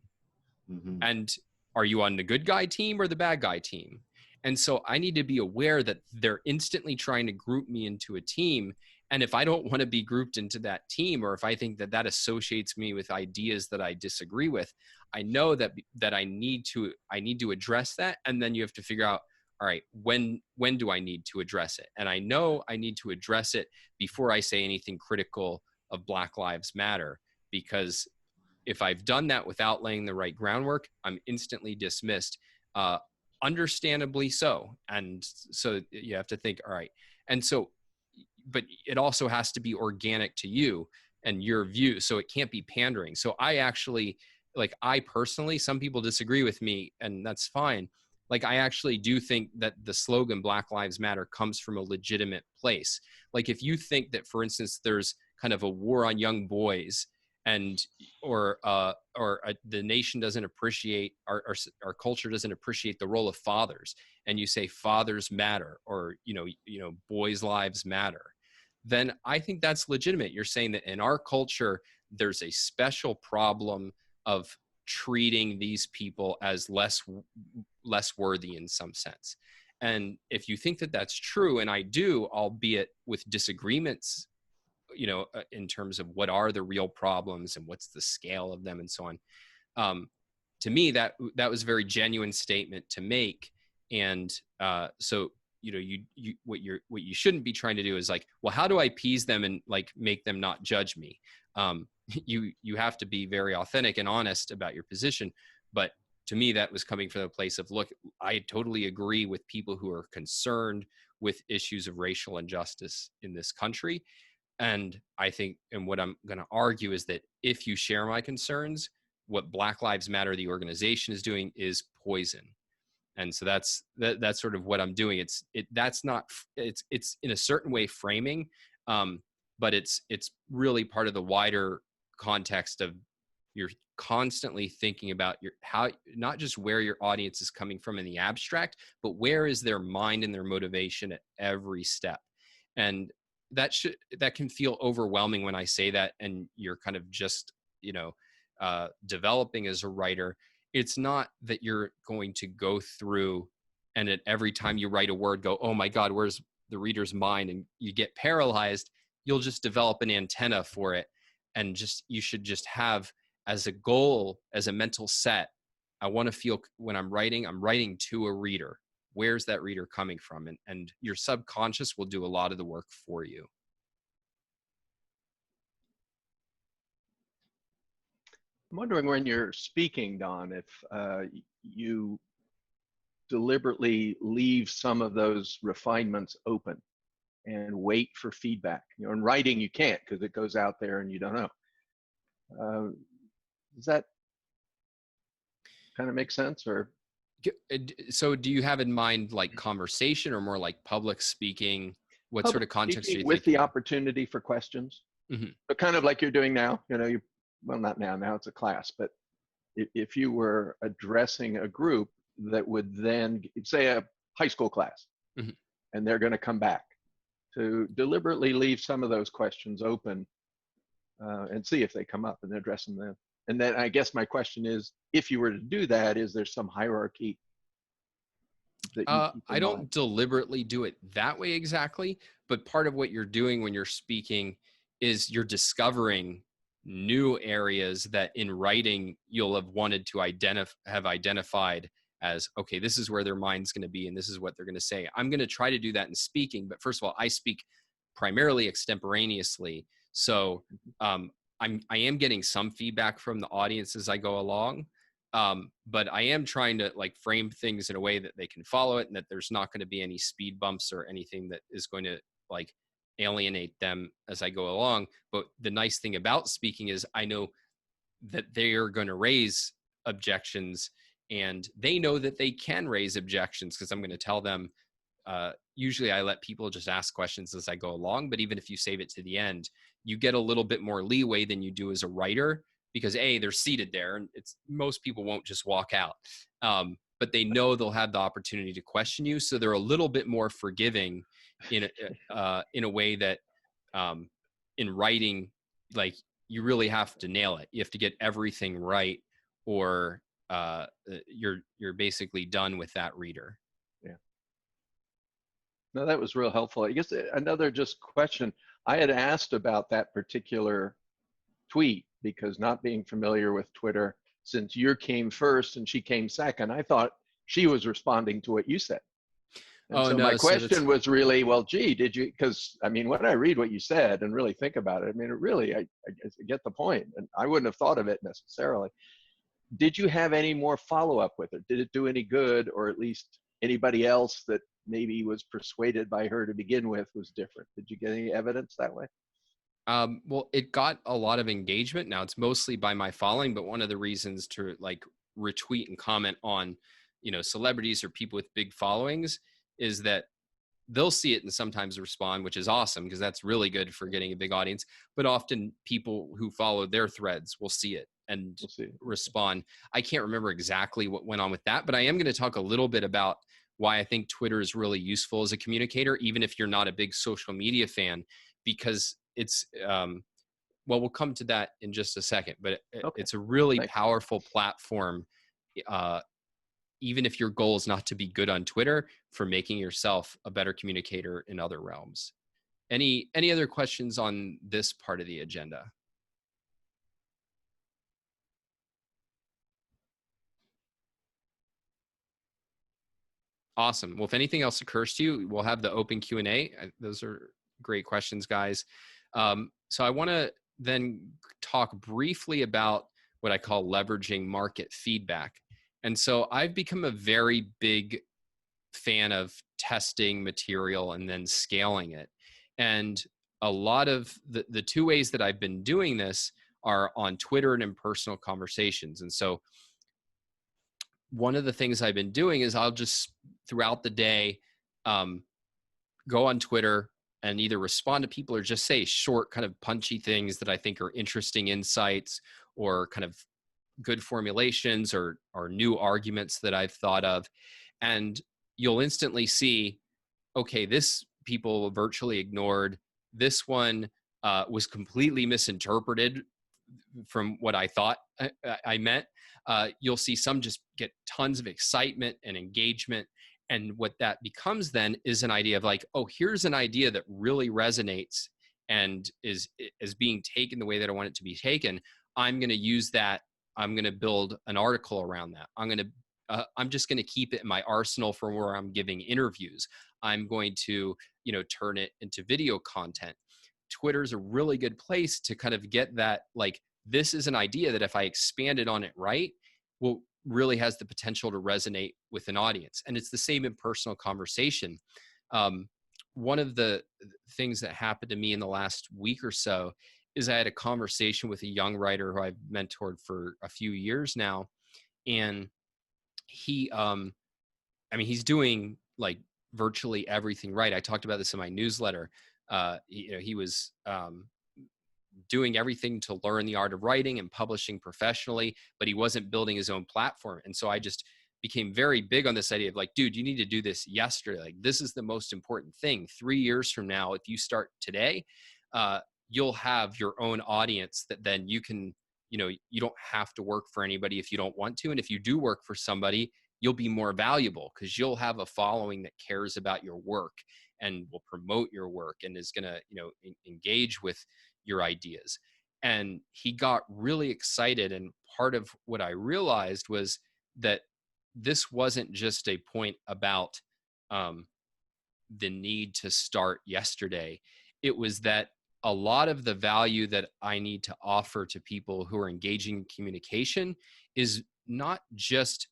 Mm-hmm. And are you on the good guy team or the bad guy team? And so I need to be aware that they're instantly trying to group me into a team. And if I don't want to be grouped into that team, or if I think that associates me with ideas that I disagree with, I know that I need to address that. And then you have to figure out, all right, when do I need to address it? And I know I need to address it before I say anything critical of Black Lives Matter, because if I've done that without laying the right groundwork, I'm instantly dismissed, understandably so. And so you have to think, all right. And so, but it also has to be organic to you and your view. So it can't be pandering. So I personally, some people disagree with me, and that's fine. Like, I actually do think that the slogan Black Lives Matter comes from a legitimate place. Like, if you think that, for instance, there's kind of a war on young boys, or the nation doesn't appreciate, our culture doesn't appreciate the role of fathers, and you say fathers matter, or boys' lives matter, then I think that's legitimate. You're saying that in our culture there's a special problem of treating these people as less worthy in some sense. And if you think that that's true, and I do, albeit with disagreements, in terms of what are the real problems and what's the scale of them and so on. To me, that was a very genuine statement to make. And so, what you shouldn't be trying to do is like, well, how do I appease them and like make them not judge me? You have to be very authentic and honest about your position. But to me, that was coming from the place of, look, I totally agree with people who are concerned with issues of racial injustice in this country. And I think, and what I'm going to argue is that if you share my concerns, what Black Lives Matter, the organization, is doing is poison. And so that's sort of what I'm doing. It's in a certain way framing, but it's really part of the wider context of you're constantly thinking about how, not just where your audience is coming from in the abstract, but where is their mind and their motivation at every step. And that can feel overwhelming when I say that, and you're kind of just, developing as a writer. It's not that you're going to go through and at every time you write a word go, oh my God, where's the reader's mind? And you get paralyzed. You'll just develop an antenna for it. And you should just have as a goal, as a mental set, I want to feel when I'm writing to a reader. Where's that reader coming from? And your subconscious will do a lot of the work for you. I'm wondering, when you're speaking, Don, if you deliberately leave some of those refinements open and wait for feedback. In writing, you can't, because it goes out there and you don't know. Does that kind of make sense? Or so do you have in mind like conversation or more like public speaking? What sort of context do you with the opportunity for questions? Mm-hmm. But kind of like you're doing now, well, not now it's a class, but if you were addressing a group that would then, say, a high school class, mm-hmm. and they're going to come back, to deliberately leave some of those questions open and see if they come up and address them then. And then I guess my question is, if you were to do that, is there some hierarchy that I don't deliberately do it that way exactly, but part of what you're doing when you're speaking is you're discovering new areas that in writing you'll have wanted to have identified as, okay, this is where their mind's going to be and this is what they're going to say. I'm going to try to do that in speaking, but first of all, I speak primarily extemporaneously. So I am getting some feedback from the audience as I go along. But I am trying to like frame things in a way that they can follow it and that there's not going to be any speed bumps or anything that is going to like alienate them as I go along. But the nice thing about speaking is I know that they are going to raise objections, and they know that they can raise objections because I'm going to tell them. Usually I let people just ask questions as I go along, but even if you save it to the end, you get a little bit more leeway than you do as a writer, because they're seated there and most people won't just walk out. But they know they'll have the opportunity to question you. So they're a little bit more forgiving in a way that in writing, like you really have to nail it. You have to get everything right, or you're basically done with that reader. Yeah. No, that was real helpful. I guess another just question. I had asked about that particular tweet because, not being familiar with Twitter, since you came first and she came second, I thought she was responding to what you said. And so my question was really, well, gee, did you, because I mean, when I read what you said and really think about it, I mean, it really, I get the point, and I wouldn't have thought of it necessarily. Did you have any more follow-up with it? Did it do any good, or at least anybody else that maybe was persuaded by her to begin with was different? Did you get any evidence that way? Well, it got a lot of engagement. Now it's mostly by my following, but one of the reasons to like retweet and comment on, celebrities or people with big followings is that they'll see it and sometimes respond, which is awesome because that's really good for getting a big audience. But often people who follow their threads will see it and respond. I can't remember exactly what went on with that, but I am going to talk a little bit about why I think Twitter is really useful as a communicator, even if you're not a big social media fan, because it's well, we'll come to that in just a second, but Okay. it's a really Thanks. powerful platform. Even if your goal is not to be good on Twitter, for making yourself a better communicator in other realms. Any other questions on this part of the agenda? Awesome. Well, if anything else occurs to you, we'll have the open Q&A. Those are great questions, guys. So I want to then talk briefly about what I call leveraging market feedback. And so I've become a very big fan of testing material and then scaling it. And a lot of the two ways that I've been doing this are on Twitter and in personal conversations. And so one of the things I've been doing is I'll just throughout the day go on Twitter and either respond to people or just say short, kind of punchy things that I think are interesting insights or kind of good formulations or new arguments that I've thought of. And you'll instantly see, okay, this people virtually ignored. This one was completely misinterpreted from what I thought I meant. You'll see some just get tons of excitement and engagement. And what that becomes then is an idea of like, oh, here's an idea that really resonates and is being taken the way that I want it to be taken. I'm going to use that. I'm going to build an article around that. I'm just going to keep it in my arsenal for where I'm giving interviews. I'm going to, turn it into video content. Twitter's a really good place to kind of get that, like, this is an idea that if I expanded on it right, will really has the potential to resonate with an audience. And it's the same in personal conversation. One of the things that happened to me in the last week or so is I had a conversation with a young writer who I've mentored for a few years now. And he, he's doing like virtually everything right. I talked about this in my newsletter. He was doing everything to learn the art of writing and publishing professionally, but he wasn't building his own platform. And so I just became very big on this idea of like, dude, you need to do this yesterday. Like, this is the most important thing. 3 years from now, if you start today, you'll have your own audience that then you can, you don't have to work for anybody if you don't want to. And if you do work for somebody, you'll be more valuable because you'll have a following that cares about your work and will promote your work and is going to, engage with your ideas. And he got really excited. And part of what I realized was that this wasn't just a point about the need to start yesterday. It was that a lot of the value that I need to offer to people who are engaging in communication is not just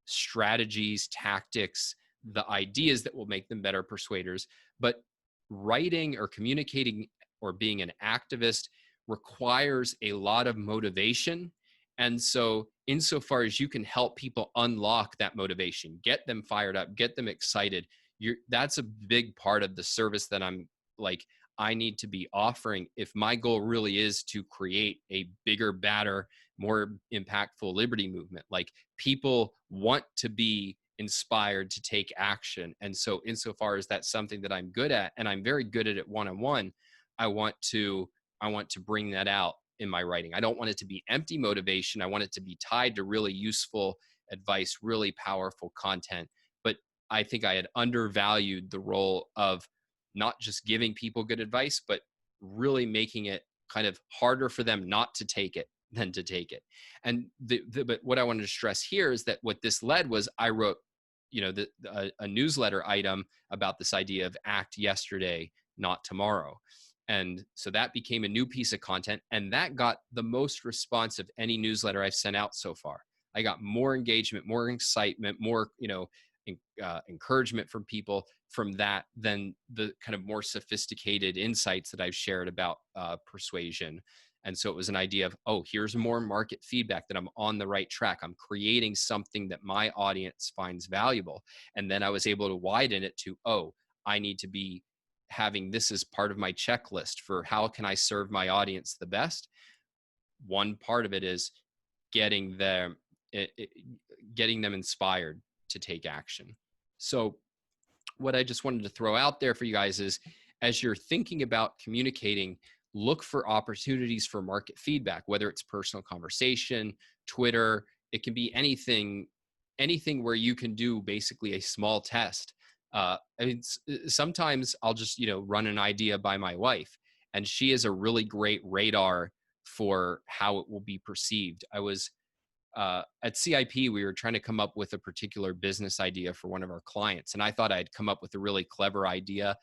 strategies, tactics, the ideas that will make them better persuaders, but writing or communicating or being an activist requires a lot of motivation. And so insofar as you can help people unlock that motivation, get them fired up, get them excited, that's a big part of the service that I need to be offering if my goal really is to create a bigger, badder, more impactful liberty movement. Like, people want to be inspired to take action. And so insofar as that's something that I'm good at, and I'm very good at it one-on-one, I want to bring that out in my writing. I don't want it to be empty motivation. I want it to be tied to really useful advice, really powerful content. But I think I had undervalued the role of not just giving people good advice, but really making it kind of harder for them not to take it than to take it. And but what I wanted to stress here is that what this led was I wrote, a newsletter item about this idea of act yesterday, not tomorrow. And so that became a new piece of content, and that got the most response of any newsletter I've sent out so far. I got more engagement, more excitement, more, encouragement from people from that than the kind of more sophisticated insights that I've shared about persuasion. And so it was an idea of, oh, here's more market feedback that I'm on the right track. I'm creating something that my audience finds valuable. And then I was able to widen it to, oh, I need to be having this as part of my checklist for how can I serve my audience the best. One part of it is getting them inspired to take action. So what I just wanted to throw out there for you guys is, as you're thinking about communicating, look for opportunities for market feedback, whether it's personal conversation, Twitter, it can be anything where you can do basically a small test. I mean, sometimes I'll just, run an idea by my wife, and she is a really great radar for how it will be perceived. I was at CIP, we were trying to come up with a particular business idea for one of our clients, and I thought I'd come up with a really clever idea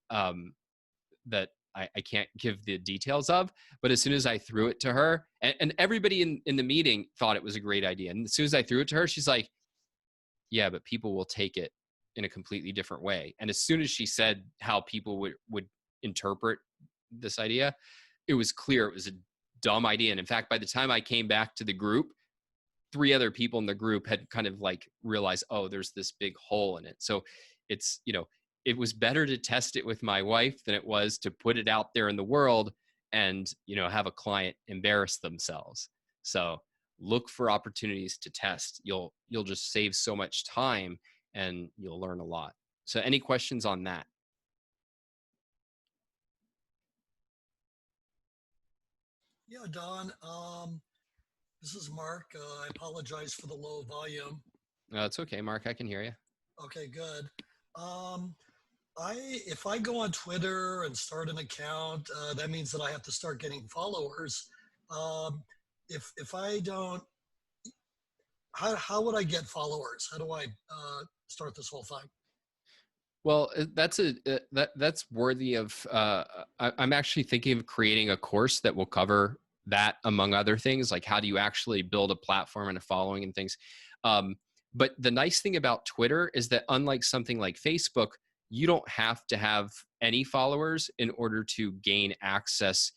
that I can't give the details of, but as soon as I threw it to her, and everybody in the meeting thought it was a great idea, and as soon as I threw it to her, she's like, yeah, but people will take it in a completely different way. And as soon as she said how people would interpret this idea, it was clear it was a dumb idea. And in fact, by the time I came back to the group, 3 other people in the group had kind of like realized, oh, there's this big hole in it. So it's, it was better to test it with my wife than it was to put it out there in the world and, have a client embarrass themselves. So look for opportunities to test. You'll just save so much time and you'll learn a lot. So any questions on that? Yeah, Don, this is Mark. I apologize for the low volume. No, it's okay, Mark. I can hear you. Okay, good. If I go on Twitter and start an account, that means that I have to start getting followers. If I don't, how would I get followers? How do I start this whole thing? Well, that's worthy of. I'm actually thinking of creating a course that will cover that, among other things, like how do you actually build a platform and a following and things. But the nice thing about Twitter is that unlike something like Facebook, you don't have to have any followers in order to gain access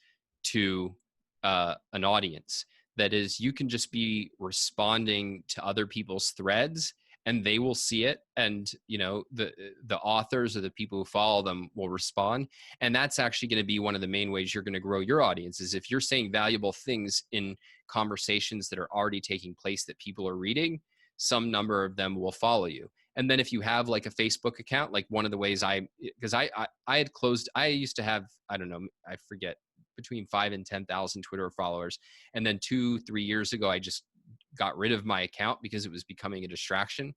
to an audience. That is, you can just be responding to other people's threads and they will see it, and the authors or the people who follow them will respond. And that's actually going to be one of the main ways you're going to grow your audience, is if you're saying valuable things in conversations that are already taking place that people are reading, some number of them will follow you. And then if you have like a Facebook account, like one of the ways I had closed, I used to have, I don't know, I forget, between 5,000 and 10,000 Twitter followers. And then 2-3 years ago, I just got rid of my account because it was becoming a distraction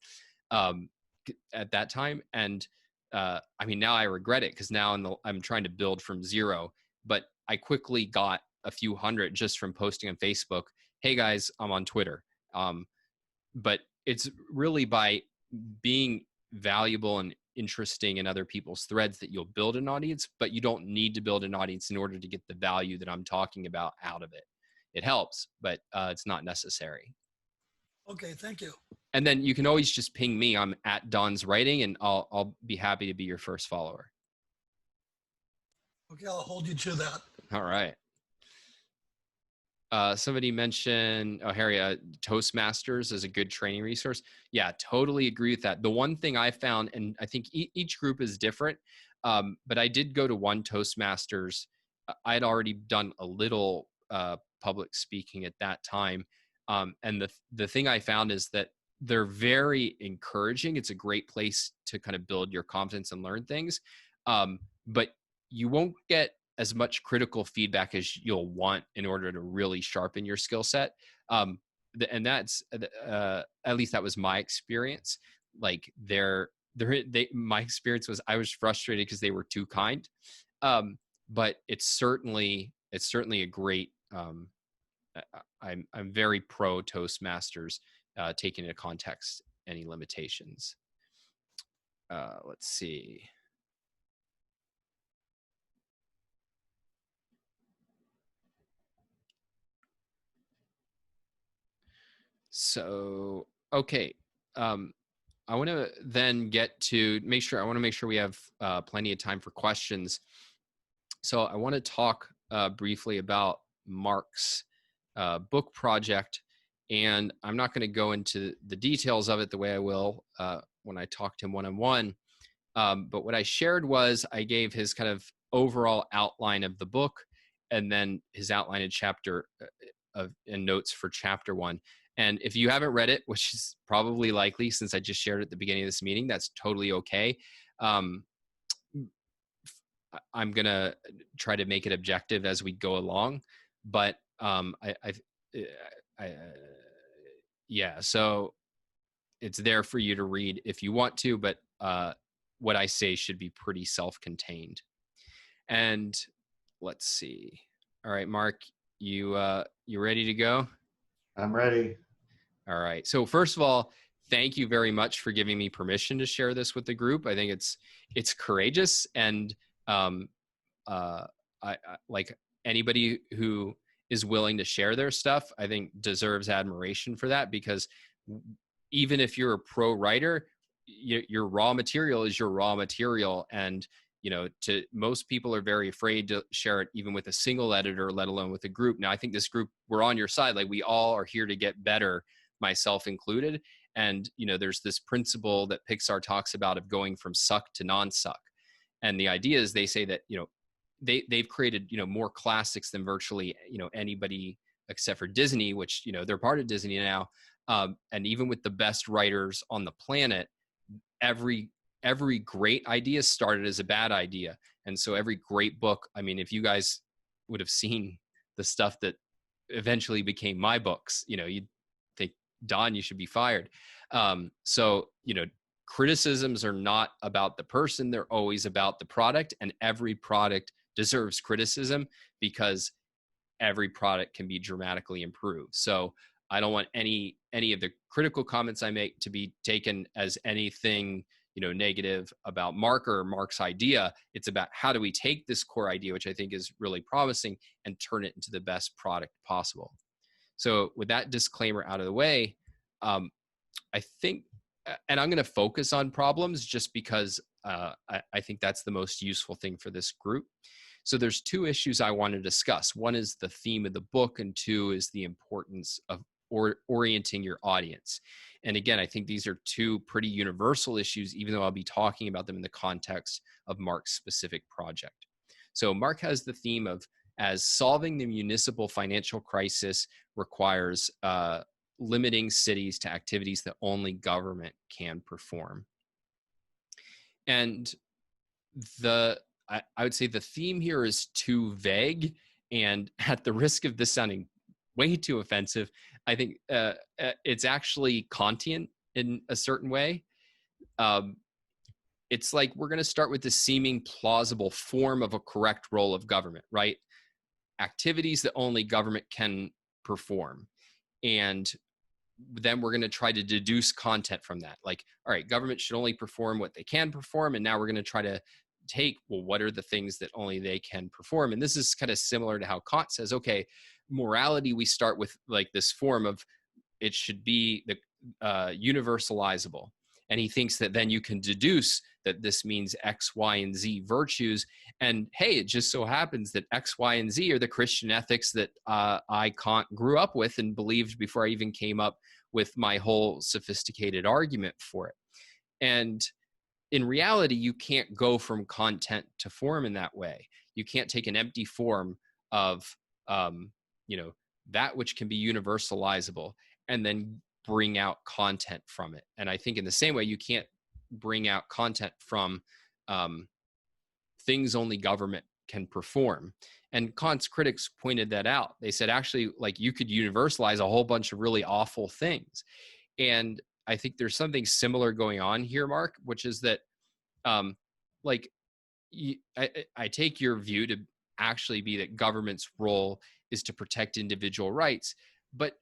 at that time. And I mean, now I regret it because now I'm trying to build from zero, but I quickly got a few hundred just from posting on Facebook. Hey guys, I'm on Twitter. But it's really by being valuable and interesting in other people's threads that you'll build an audience, but you don't need to build an audience in order to get the value that I'm talking about out of it. It helps, but it's not necessary. Okay, thank you. And then you can always just ping me. I'm at Don's Writing, and I'll be happy to be your first follower. Okay, I'll hold you to that. All right. Somebody mentioned, Harry, Toastmasters is a good training resource. Yeah, totally agree with that. The one thing I found, and I think each group is different, but I did go to one Toastmasters. I had already done a little public speaking at that time. And the thing I found is that they're very encouraging. It's a great place to kind of build your confidence and learn things. But you won't get as much critical feedback as you'll want in order to really sharpen your skill set. And that's, at least that was my experience. Like my experience was I was frustrated because they were too kind. But it's certainly a great, I'm very pro Toastmasters, taking into context any limitations. Let's see. So, okay. I want to then get to make sure we have plenty of time for questions. So I want to talk briefly about Mark's book project, and I'm not going to go into the details of it the way I will when I talk to him one-on-one. But what I shared was I gave his kind of overall outline of the book, and then his outline in chapter and notes for chapter 1. And if you haven't read it, which is probably likely since I just shared it at the beginning of this meeting, that's totally okay. I'm going to try to make it objective as we go along, but yeah, so it's there for you to read if you want to, but what I say should be pretty self-contained. And let's see. All right, Mark, you ready to go? I'm ready. All right. So first of all, thank you very much for giving me permission to share this with the group. I think it's courageous, and I like anybody who is willing to share their stuff, I think deserves admiration for that, because even if you're a pro writer, your raw material is your raw material. And, to most people are very afraid to share it even with a single editor, let alone with a group. Now, I think this group, we're on your side. Like, we all are here to get better, myself included. And, there's this principle that Pixar talks about of going from suck to non-suck. And the idea is, they say that, they've created, more classics than virtually, anybody except for Disney, which, they're part of Disney now. And even with the best writers on the planet, every great idea started as a bad idea. And so every great book, I mean, if you guys would have seen the stuff that eventually became my books, you'd think, Don, you should be fired. So, criticisms are not about the person. They're always about the product, and every product deserves criticism, because every product can be dramatically improved. So I don't want any of the critical comments I make to be taken as anything, negative about Mark or Mark's idea. It's about, how do we take this core idea, which I think is really promising, and turn it into the best product possible. So with that disclaimer out of the way, I think, and I'm going to focus on problems just because I think that's the most useful thing for this group. So there's two issues I want to discuss. One is the theme of the book, and two is the importance of orienting your audience. And again, I think these are two pretty universal issues, even though I'll be talking about them in the context of Mark's specific project. So Mark has the theme of, as solving the municipal financial crisis requires limiting cities to activities that only government can perform. And I would say the theme here is too vague, and at the risk of this sounding way too offensive, I think it's actually Kantian in a certain way. It's like, we're going to start with the seeming plausible form of a correct role of government, right? Activities that only government can perform. And then we're going to try to deduce content from that. Like, all right, government should only perform what they can perform. And now we're going to try to take, well, what are the things that only they can perform? And this is kind of similar to how Kant says, okay, morality, we start with like this form of, it should be the universalizable. And he thinks that then you can deduce that this means X, Y, and Z virtues. And hey, it just so happens that X, Y, and Z are the Christian ethics that I, Kant, grew up with and believed before I even came up with my whole sophisticated argument for it. And in reality, you can't go from content to form in that way. You can't take an empty form of, that which can be universalizable and then bring out content from it. And I think in the same way, you can't bring out content from things only government can perform. And Kant's critics pointed that out. They said, actually, like, you could universalize a whole bunch of really awful things. And I think there's something similar going on here, Mark, which is that, I take your view to actually be that government's role is to protect individual rights, but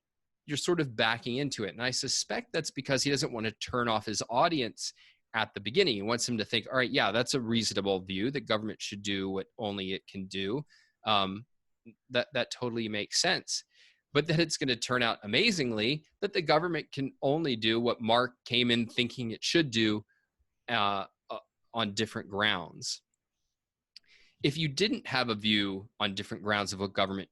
you're sort of backing into it. And I suspect that's because he doesn't want to turn off his audience at the beginning. He wants them to think, all right, yeah, that's a reasonable view, that government should do what only it can do. That totally makes sense. But then it's going to turn out amazingly that the government can only do what Mark came in thinking it should do on different grounds. If you didn't have a view on different grounds of what government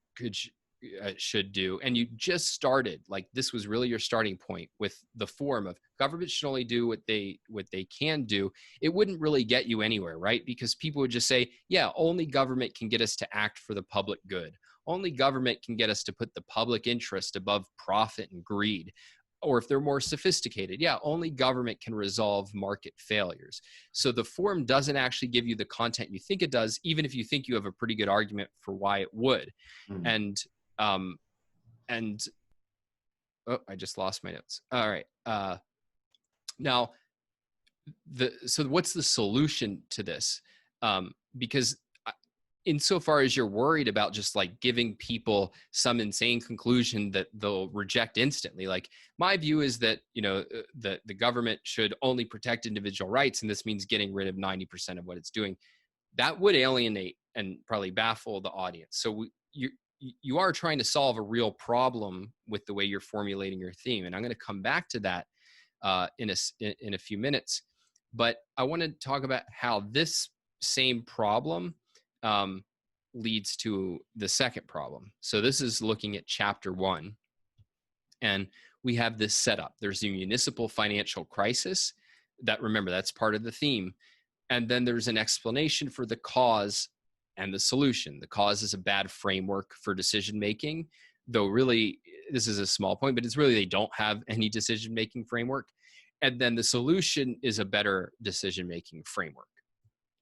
should do, and you just started, like, this was really your starting point with the form of government should only do what they can do, it wouldn't really get you anywhere, right? Because people would just say, yeah, only government can get us to act for the public good. Only government can get us to put the public interest above profit and greed. or if they're more sophisticated, yeah, only government can resolve market failures. So the form doesn't actually give you the content you think it does, even if you think you have a pretty good argument for why it would. And oh, I just lost my notes. All right. Now, so what's the solution to this? Because insofar as you're worried about just like giving people some insane conclusion that they'll reject instantly, like my view is that, you know, the government should only protect individual rights, and this means getting rid of 90% of what it's doing. That would alienate and probably baffle the audience. So you are trying to solve a real problem with the way you're formulating your theme, and I'm going to come back to that in a few minutes. But I want to talk about how this same problem leads to the second problem. So this is looking at chapter 1. And we have this setup. There's a municipal financial crisis. That, remember, that's part of the theme. And then there's an explanation for the cause and the solution. The cause is a bad framework for decision-making, though really, this is a small point, but it's really they don't have any decision-making framework. And then the solution is a better decision-making framework.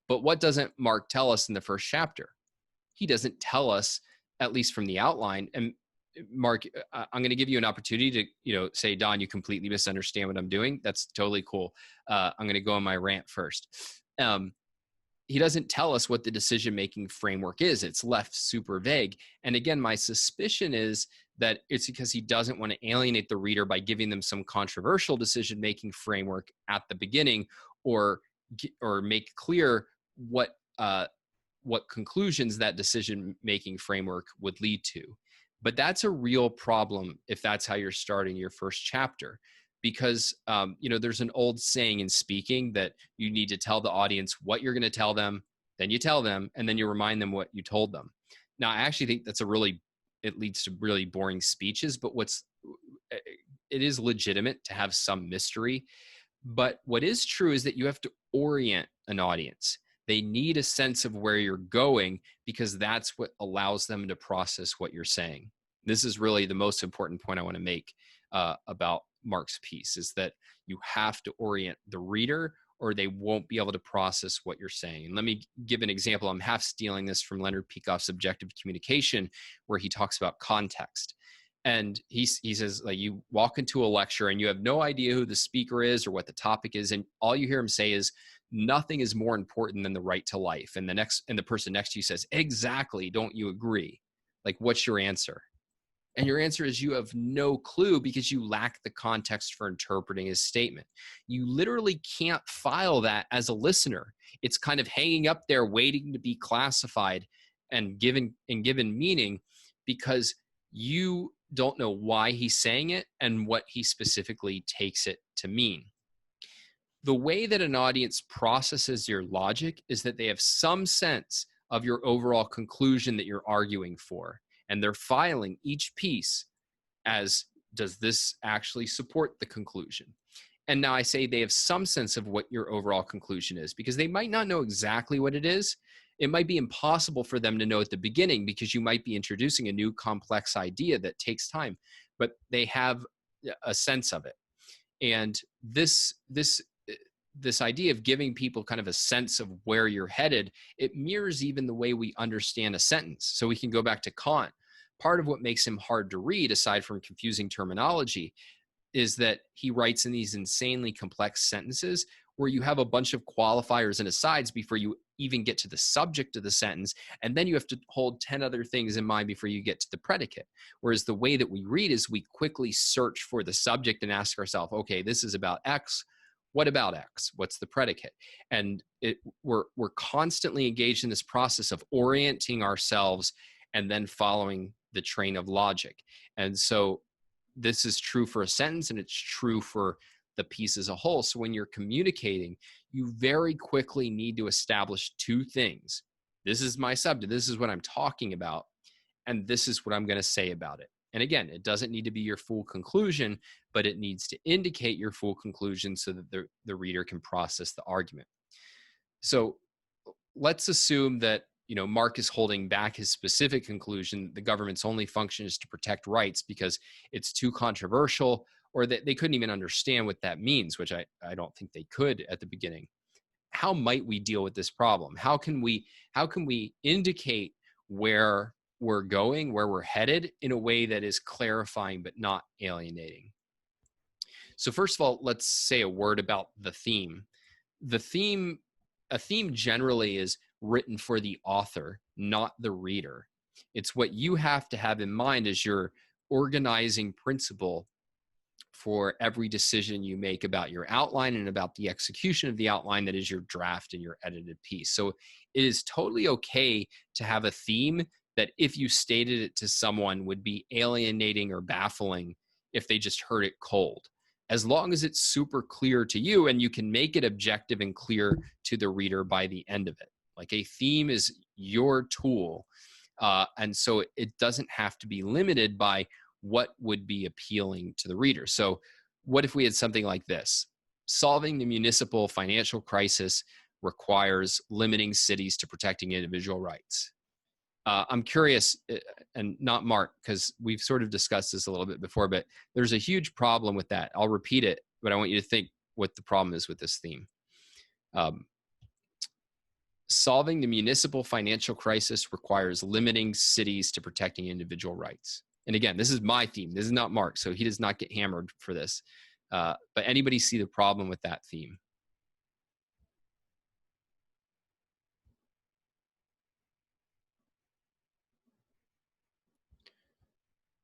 But what doesn't Mark tell us in the first chapter? He doesn't tell us, at least from the outline. And Mark, I'm going to give you an opportunity to, you know, say, Don, you completely misunderstand what I'm doing. That's totally cool. I'm going to go on my rant first. He doesn't tell us what the decision-making framework is. It's left super vague. And again, my suspicion is that it's because he doesn't want to alienate the reader by giving them some controversial decision-making framework at the beginning, or make clear what conclusions that decision-making framework would lead to. But that's a real problem if that's how you're starting your first chapter, because you know, there's an old saying in speaking that you need to tell the audience what you're going to tell them, then you tell them, and then you remind them what you told them. Now, I actually think that's it leads to really boring speeches, but it is legitimate to have some mystery. But what is true is that you have to orient an audience. They need a sense of where you're going, because that's what allows them to process what you're saying. This is really the most important point I want to make about Mark's piece, is that you have to orient the reader, or they won't be able to process what you're saying. And let me give an example. I'm half stealing this from Leonard Peikoff's Objective Communication, where he talks about context. And he says, like, you walk into a lecture and you have no idea who the speaker is or what the topic is, and all you hear him say is, nothing is more important than the right to life. And the person next to you says, exactly, don't you agree? Like, what's your answer? And your answer is you have no clue, because you lack the context for interpreting his statement. You literally can't file that as a listener. It's kind of hanging up there waiting to be classified and given meaning, because you don't know why he's saying it and what he specifically takes it to mean. The way that an audience processes your logic is that they have some sense of your overall conclusion that you're arguing for. And they're filing each piece as, does this actually support the conclusion? And now I say they have some sense of what your overall conclusion is, because they might not know exactly what it is. It might be impossible for them to know at the beginning, because you might be introducing a new complex idea that takes time, but they have a sense of it. And this idea of giving people kind of a sense of where you're headed, it mirrors even the way we understand a sentence. So we can go back to Kant. Part of what makes him hard to read, aside from confusing terminology, is that he writes in these insanely complex sentences where you have a bunch of qualifiers and asides before you even get to the subject of the sentence, and then you have to hold 10 other things in mind before you get to the predicate. Whereas the way that we read is we quickly search for the subject and ask ourselves, okay, this is about X. What about X? What's the predicate? And we're constantly engaged in this process of orienting ourselves and then following the train of logic. And so this is true for a sentence, and it's true for the piece as a whole. So when you're communicating, you very quickly need to establish two things. This is my subject. This is what I'm talking about. And this is what I'm going to say about it. And again, it doesn't need to be your full conclusion, but it needs to indicate your full conclusion so that the reader can process the argument. So let's assume that, you know, Mark is holding back his specific conclusion. The government's only function is to protect rights because it's too controversial, or that they couldn't even understand what that means, which I don't think they could at the beginning. How might we deal with this problem? How can we indicate where we're going, where we're headed in a way that is clarifying but not alienating? So first of all, let's say a word about the theme. A theme generally is written for the author, not the reader. It's what you have to have in mind as your organizing principle for every decision you make about your outline and about the execution of the outline that is your draft and your edited piece. So it is totally okay to have a theme that, if you stated it to someone, would be alienating or baffling if they just heard it cold, as long as it's super clear to you and you can make it objective and clear to the reader by the end of it. Like, a theme is your tool. And so it doesn't have to be limited by what would be appealing to the reader. So what if we had something like this? Solving the municipal financial crisis requires limiting cities to protecting individual rights. I'm curious, and not Mark, because we've sort of discussed this a little bit before, but there's a huge problem with that. I'll repeat it, but I want you to think what the problem is with this theme. Solving the municipal financial crisis requires limiting cities to protecting individual rights. And again, this is my theme. This is not Mark, so he does not get hammered for this. But anybody see the problem with that theme?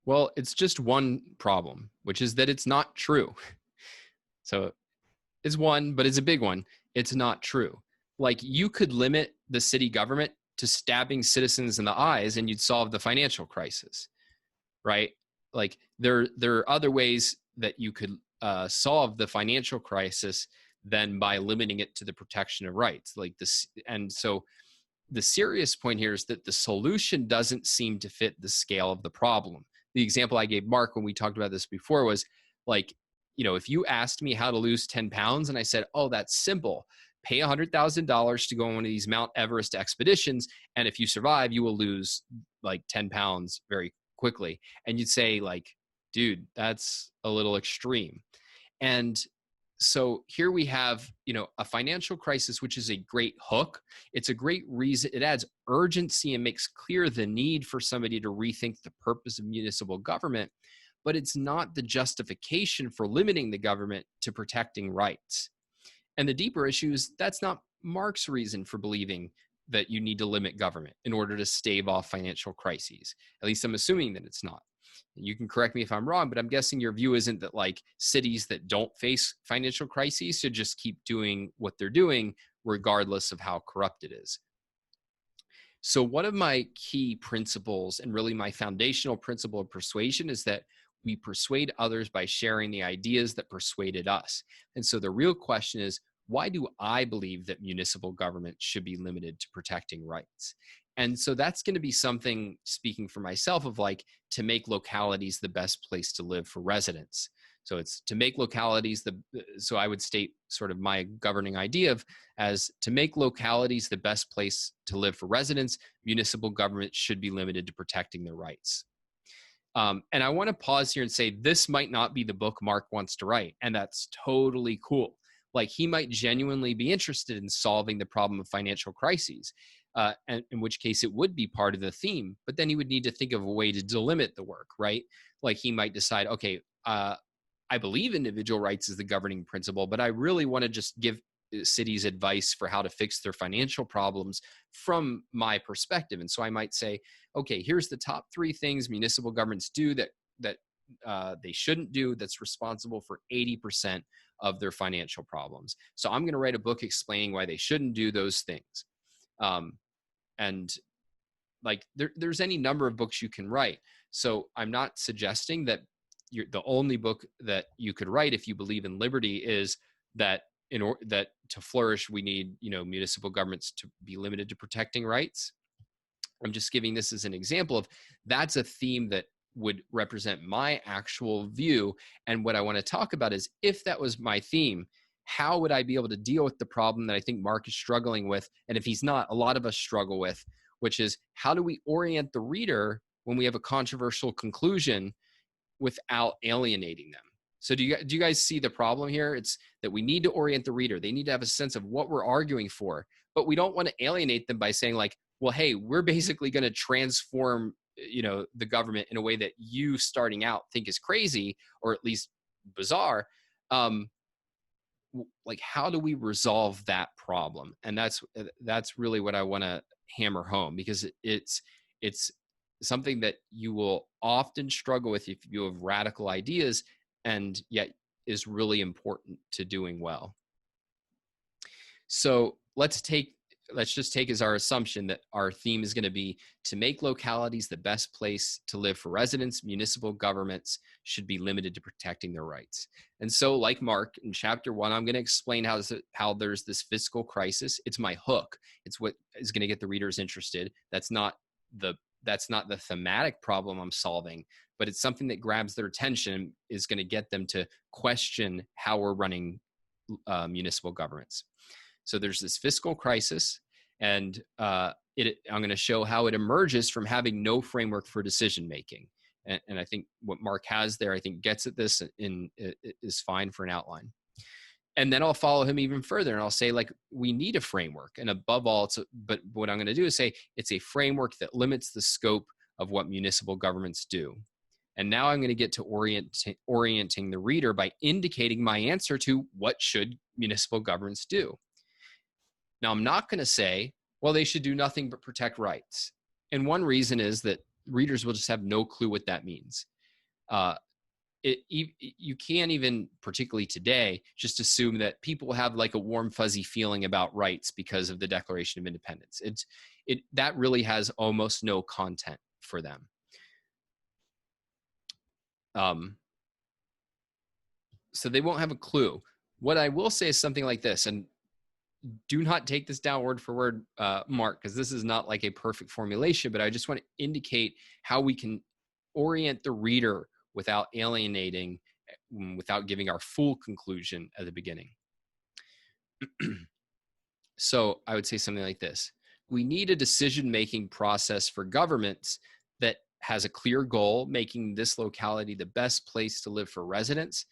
Well, it's just one problem, which is that it's not true. So it's one, but it's a big one. It's not true. Like, you could limit the city government to stabbing citizens in the eyes and you'd solve the financial crisis, right? Like, there are other ways that you could solve the financial crisis than by limiting it to the protection of rights. Like this, and so the serious point here is that the solution doesn't seem to fit the scale of the problem. The example I gave Mark when we talked about this before was like, if you asked me how to lose 10 pounds and I said, oh, that's simple. Pay $100,000 to go on one of these Mount Everest expeditions. And if you survive, you will lose like 10 pounds very quickly. And you'd say like, dude, that's a little extreme. And so here we have, a financial crisis, which is a great hook. It's a great reason. It adds urgency and makes clear the need for somebody to rethink the purpose of municipal government, but it's not the justification for limiting the government to protecting rights. And the deeper issue is that's not Mark's reason for believing that you need to limit government in order to stave off financial crises. At least I'm assuming that it's not. You can correct me if I'm wrong, but I'm guessing your view isn't that like cities that don't face financial crises should just keep doing what they're doing regardless of how corrupt it is. So one of my key principles, and really my foundational principle of persuasion, is that we persuade others by sharing the ideas that persuaded us. And so the real question is, why do I believe that municipal government should be limited to protecting rights? And so that's going to be something, speaking for myself, of like, to make localities the best place to live for residents. So it's to make localities so I would state sort of my governing idea as to make localities the best place to live for residents, municipal government should be limited to protecting their rights. And I want to pause here and say, this might not be the book Mark wants to write, and that's totally cool. Like, he might genuinely be interested in solving the problem of financial crises, and in which case it would be part of the theme, but then he would need to think of a way to delimit the work, right? Like, he might decide, okay, I believe individual rights is the governing principle, but I really want to just give cities advice for how to fix their financial problems from my perspective. And so I might say, okay, here's the top 3 things municipal governments do that they shouldn't do, that's responsible for 80% of their financial problems. So I'm going to write a book explaining why they shouldn't do those things. And like, there's any number of books you can write. So I'm not suggesting that the only book that you could write if you believe in liberty is that that to flourish, we need, municipal governments to be limited to protecting rights. I'm just giving this as an example of that's a theme that would represent my actual view. And what I want to talk about is, if that was my theme, how would I be able to deal with the problem that I think Mark is struggling with? And if he's not, a lot of us struggle with, which is, how do we orient the reader when we have a controversial conclusion without alienating them? So do you guys see the problem here? It's that we need to orient the reader. They need to have a sense of what we're arguing for, but we don't want to alienate them by saying like, well, hey, we're basically going to transform, the government in a way that you starting out think is crazy or at least bizarre. Like, how do we resolve that problem? And that's really what I want to hammer home, because it's something that you will often struggle with if you have radical ideas, and yet is really important to doing well. So let's just take as our assumption that our theme is going to be to make localities the best place to live for residents. Municipal governments should be limited to protecting their rights. And so, like Mark, in chapter 1, I'm going to explain how there's this fiscal crisis. It's my hook. It's what is going to get the readers interested. That's not the thematic problem I'm solving, but it's something that grabs their attention, is going to get them to question how we're running municipal governments. So there's this fiscal crisis, and I'm going to show how it emerges from having no framework for decision making. And I think what Mark has there, I think, gets at this and is fine for an outline. And then I'll follow him even further, and I'll say, like, we need a framework. And above all, but what I'm going to do is say it's a framework that limits the scope of what municipal governments do. And now I'm going to get to orienting the reader by indicating my answer to what should municipal governments do. Now, I'm not going to say, well, they should do nothing but protect rights. And one reason is that readers will just have no clue what that means. You can't even, particularly today, just assume that people have like a warm, fuzzy feeling about rights because of the Declaration of Independence. That really has almost no content for them. So they won't have a clue. What I will say is something like this, and do not take this down word for word, Mark, because this is not like a perfect formulation, but I just want to indicate how we can orient the reader without alienating, without giving our full conclusion at the beginning. So I would say something like this. We need a decision-making process for governments that has a clear goal, making this locality the best place to live for residents,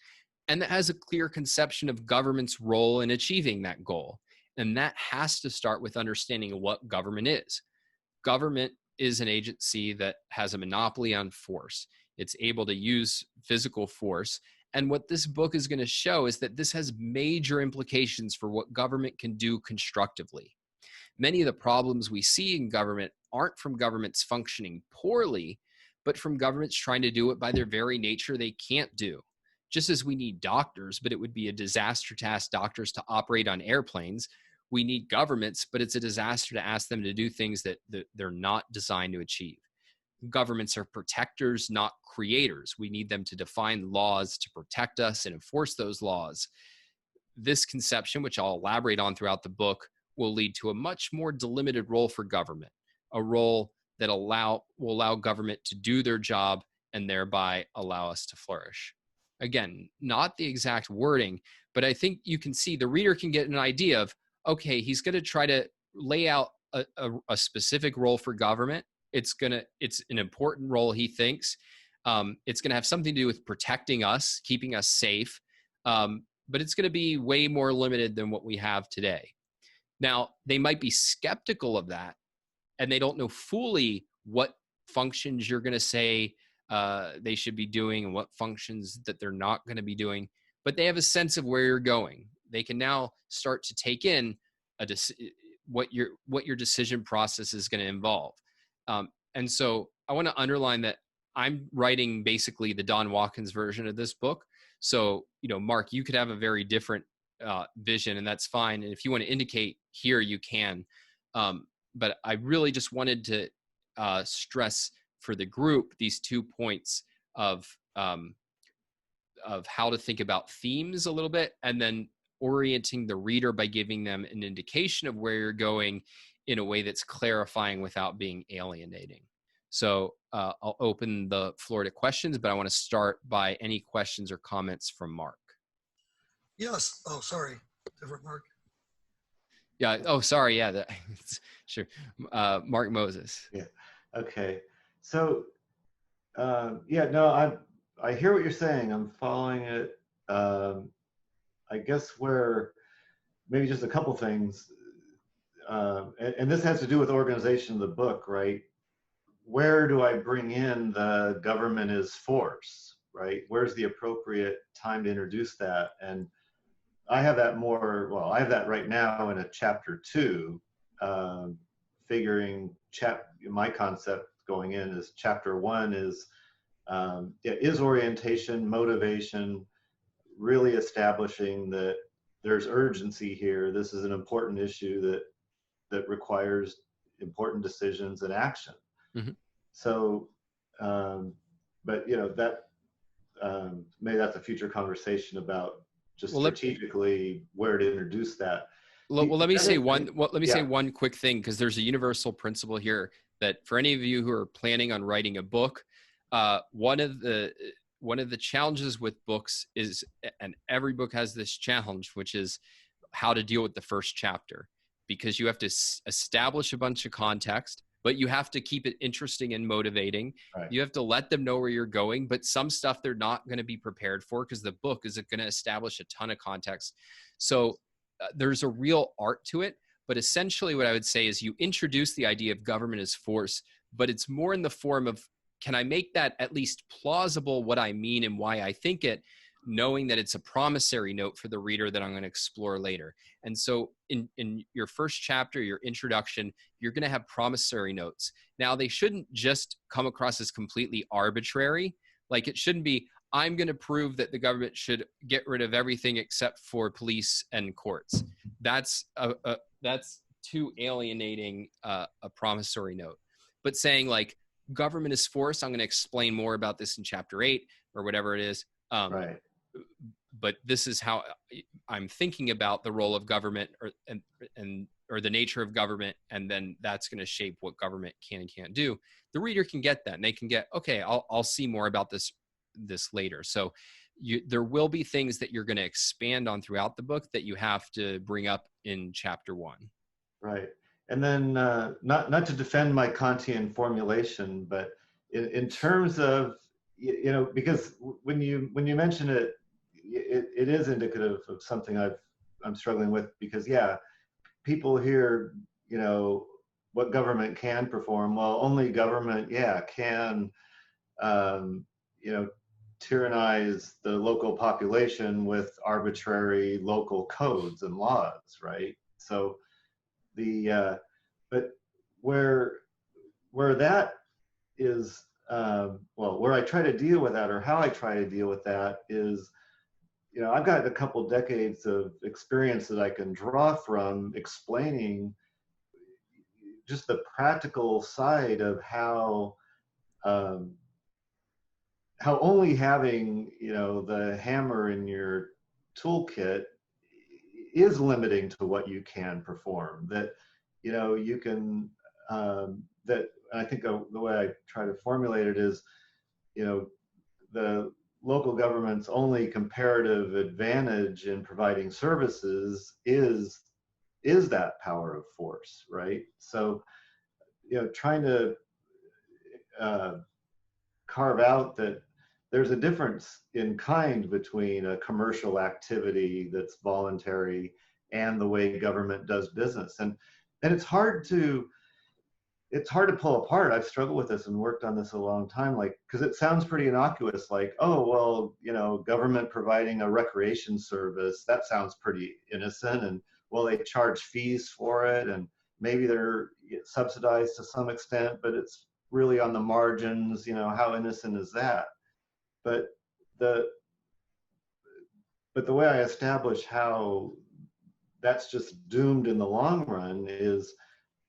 and that has a clear conception of government's role in achieving that goal. And that has to start with understanding what government is. Government is an agency that has a monopoly on force. It's able to use physical force. And what this book is going to show is that this has major implications for what government can do constructively. Many of the problems we see in government aren't from governments functioning poorly, but from governments trying to do it by their very nature they can't do. Just as we need doctors, but it would be a disaster to ask doctors to operate on airplanes, we need governments, but it's a disaster to ask them to do things that they're not designed to achieve. Governments are protectors, not creators. We need them to define laws to protect us and enforce those laws. This conception, which I'll elaborate on throughout the book, will lead to a much more delimited role for government, a role that will allow government to do their job and thereby allow us to flourish. Again, not the exact wording, but I think you can see the reader can get an idea of, okay, he's going to try to lay out a specific role for government. It's an important role, he thinks. It's going to have something to do with protecting us, keeping us safe, but it's going to be way more limited than what we have today. Now, they might be skeptical of that, and they don't know fully what functions you're going to say they should be doing and what functions that they're not going to be doing, but they have a sense of where you're going. They can now start to take in what your decision process is going to involve. And so I want to underline that I'm writing basically the Don Watkins version of this book. So, Mark, you could have a very different vision, and that's fine. And if you want to indicate here, you can. But I really just wanted to stress for the group these 2 points of how to think about themes a little bit, and then orienting the reader by giving them an indication of where you're going in a way that's clarifying without being alienating. So I'll open the floor to questions, but I want to start by any questions or comments from Mark. Yes. Oh, sorry. Different Mark. Yeah. Oh, sorry. Yeah. Sure. Mark Moses. Yeah. Okay. So, I hear what you're saying. I'm following it I guess where maybe just a couple things, and this has to do with organization of the book, right? Where do I bring in the government as force, right? Where's the appropriate time to introduce that? And I have that I have that right now in a chapter 2, figuring my concept going in is chapter 1 is orientation, motivation, really establishing that there's urgency here. This is an important issue that requires important decisions and action. Mm-hmm. So, but that maybe that's a future conversation about just strategically where to introduce that. Well, let me say one quick thing, because there's a universal principle here that for any of you who are planning on writing a book, one of the challenges with books is, and every book has this challenge, which is how to deal with the first chapter, because you have to establish a bunch of context, but you have to keep it interesting and motivating. Right. You have to let them know where you're going, but some stuff they're not going to be prepared for because the book isn't going to establish a ton of context. So there's a real art to it. But essentially what I would say is you introduce the idea of government as force, but it's more in the form of, can I make that at least plausible what I mean and why I think it, knowing that it's a promissory note for the reader that I'm going to explore later. And so in your first chapter, your introduction, you're going to have promissory notes. Now, they shouldn't just come across as completely arbitrary. Like, it shouldn't be, I'm going to prove that the government should get rid of everything except for police and courts. That's too alienating a promissory note. But saying like, government is force, I'm going to explain more about this in chapter 8 or whatever it is. Right. But this is how I'm thinking about the role of government or the nature of government, and then that's going to shape what government can and can't do. The reader can get that, and they can get, okay, I'll see more about this later. So there will be things that you're going to expand on throughout the book that you have to bring up in chapter 1. Right. And then not to defend my Kantian formulation, but in terms of, because when you mention it, it is indicative of something I'm struggling with, because people hear, what government can perform. Well, only government, can, tyrannize the local population with arbitrary local codes and laws, right? So but where that is, where I try to deal with that, or how I try to deal with that is, I've got a couple decades of experience that I can draw from explaining just the practical side of how only having, the hammer in your toolkit is limiting to what you can perform. That, you can, that I think the way I try to formulate it is, the local government's only comparative advantage in providing services is that power of force, right? So, trying to carve out that there's a difference in kind between a commercial activity that's voluntary and the way government does business. And it's hard to pull apart. I've struggled with this and worked on this a long time, because it sounds pretty innocuous, like, oh, well, government providing a recreation service, that sounds pretty innocent. And well, they charge fees for it, and maybe they're subsidized to some extent, but it's really on the margins, how innocent is that? But the way I establish how that's just doomed in the long run is,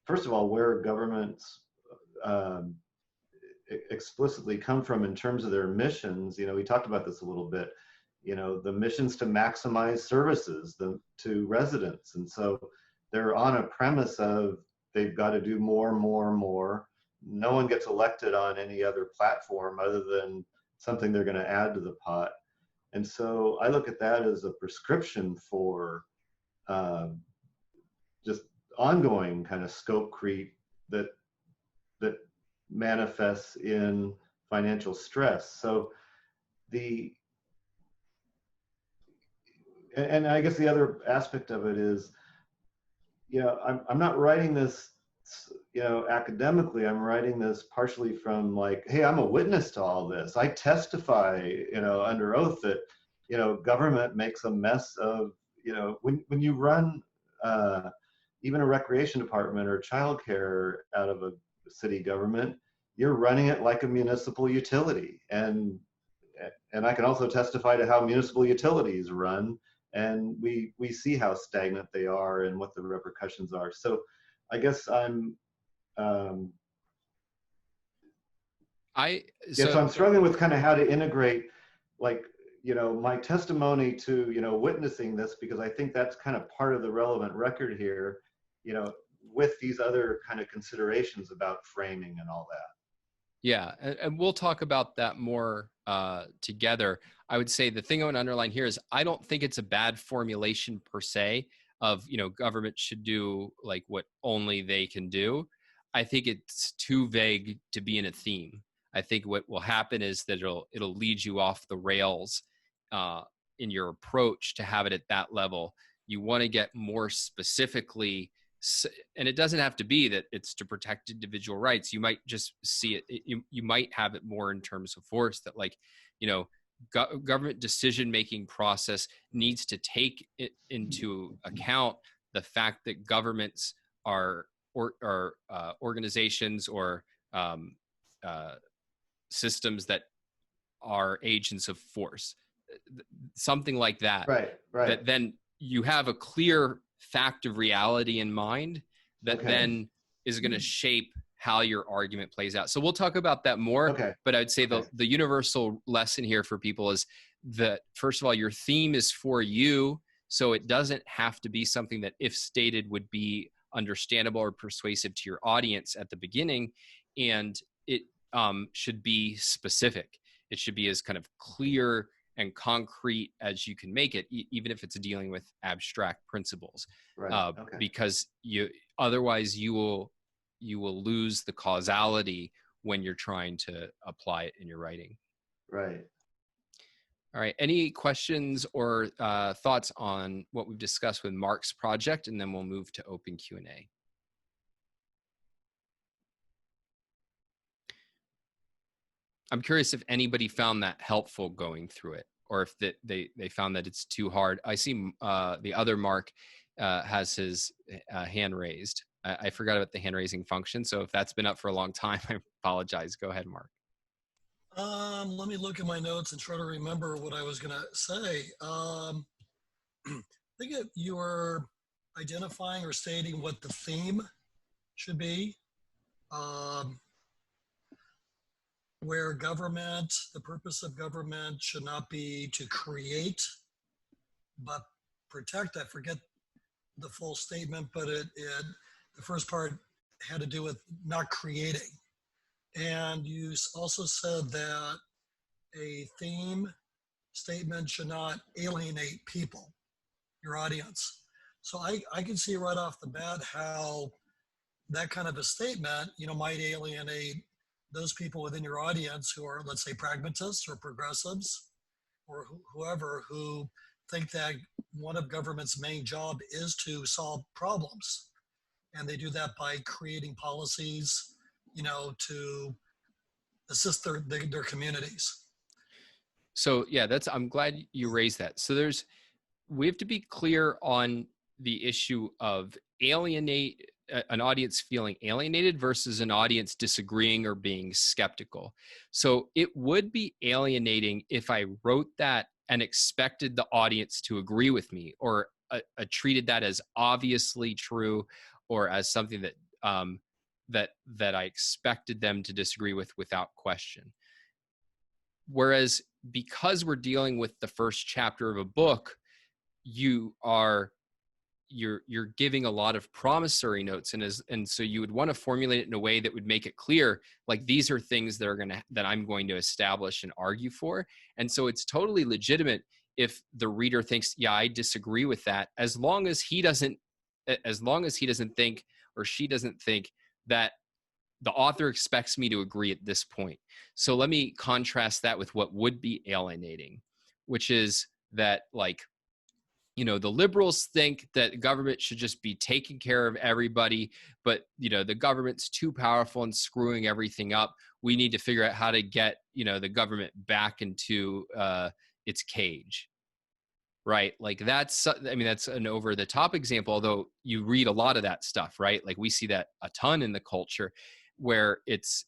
first of all, where governments explicitly come from in terms of their missions. We talked about this a little bit. The missions to maximize services to residents, and so they're on a premise of they've got to do more. No one gets elected on any other platform other than something they're going to add to the pot. And so I look at that as a prescription for just ongoing kind of scope creep that manifests in financial stress. So and I guess the other aspect of it is, I'm not writing this, academically. I'm writing this partially from like, hey, I'm a witness to all this. I testify, under oath that, government makes a mess of, when you run even a recreation department or childcare out of a city government, you're running it like a municipal utility. And I can also testify to how municipal utilities run, and we see how stagnant they are and what the repercussions are. So I guess I'm so I'm struggling with kind of how to integrate, like, my testimony to, witnessing this, because I think that's kind of part of the relevant record here, with these other kind of considerations about framing and all that. Yeah, and we'll talk about that more together. I would say the thing I want to underline here is I don't think it's a bad formulation per se of, government should do like what only they can do. I think it's too vague to be in a theme. I think what will happen is that it'll lead you off the rails in your approach to have it at that level. You want to get more specifically, and it doesn't have to be that it's to protect individual rights. You might just see it, you might have it more in terms of force, that like, government decision-making process needs to take it into account the fact that governments are organizations or systems that are agents of force, something like that. Right. That then you have a clear fact of reality in mind that then is going to shape how your argument plays out. So we'll talk about that more, but I'd say the universal lesson here for people is that, first of all, your theme is for you. So it doesn't have to be something that, if stated, would be understandable or persuasive to your audience at the beginning. And it should be specific. It should be as kind of clear and concrete as you can make it, even if it's dealing with abstract principles, because otherwise you will lose the causality when you're trying to apply it in your writing. Right. All right. Any questions or thoughts on what we've discussed with Mark's project, and then we'll move to open Q&A. I'm curious if anybody found that helpful going through it, or if they found that it's too hard. I see the other Mark has his hand raised. I forgot about the hand raising function. So if that's been up for a long time, I apologize. Go ahead, Mark. Let me look at my notes and try to remember what I was going to say. I think you were identifying or stating what the theme should be. Where the purpose of government should not be to create, but protect. I forget the full statement, but the first part had to do with not creating. And you also said that a theme statement should not alienate people, your audience. So I can see right off the bat how that kind of a statement, might alienate those people within your audience who are, let's say, pragmatists or progressives or whoever, who think that one of government's main job is to solve problems. And they do that by creating policies, to assist their communities. So yeah, I'm glad you raised that. So we have to be clear on the issue of an audience feeling alienated versus an audience disagreeing or being skeptical. So it would be alienating if I wrote that and expected the audience to agree with me, or treated that as obviously true, or as something that I expected them to disagree with without question. Whereas because we're dealing with the first chapter of a book, you're giving a lot of promissory notes, and so you would want to formulate it in a way that would make it clear, like, these are things that I'm going to establish and argue for. And so it's totally legitimate if the reader thinks, yeah, I disagree with that, as long as he doesn't think, or she doesn't think, that the author expects me to agree at this point. So let me contrast that with what would be alienating, which is that, like, the liberals think that government should just be taking care of everybody, but the government's too powerful and screwing everything up. We need to figure out how to get the government back into its cage, right? Like that's an over the top example, although you read a lot of that stuff, right? Like we see that a ton in the culture, where it's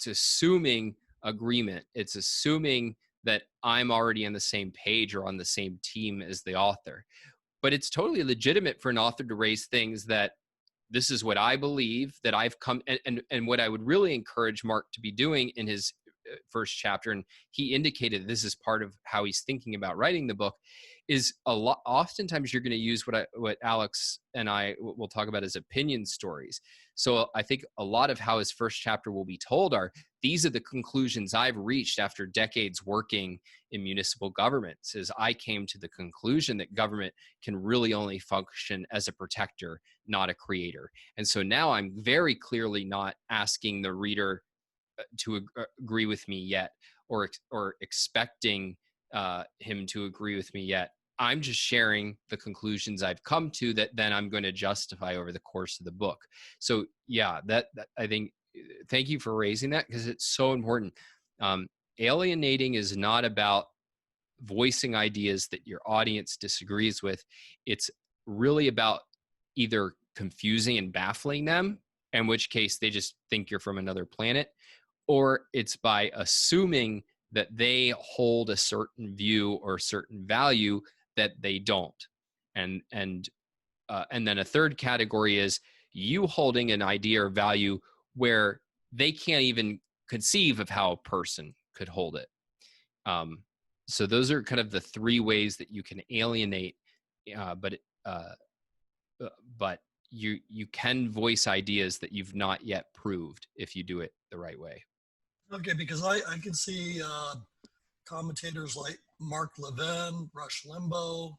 assuming agreement, it's assuming that I'm already on the same page or on the same team as the author. But it's totally legitimate for an author to raise things that this is what I believe, that I've come, and what I would really encourage Mark to be doing in his first chapter, and he indicated this is part of how he's thinking about writing the book, is oftentimes you're going to use what Alex and I will talk about as opinion stories. So I think a lot of how his first chapter will be told are, these are the conclusions I've reached after decades working in municipal governments, is I came to the conclusion that government can really only function as a protector, not a creator. And so now I'm very clearly not asking the reader to agree with me yet, or expecting him to agree with me yet. I'm just sharing the conclusions I've come to that then I'm going to justify over the course of the book. So yeah, that I think, thank you for raising that, because it's so important. Alienating is not about voicing ideas that your audience disagrees with. It's really about either confusing and baffling them, in which case they just think you're from another planet, or it's by assuming that they hold a certain view or certain value that they don't. And then a third category is you holding an idea or value where they can't even conceive of how a person could hold it. So those are kind of the three ways that you can alienate, but you can voice ideas that you've not yet proved if you do it the right way. Okay, because I can see commentators like Mark Levin, Rush Limbaugh,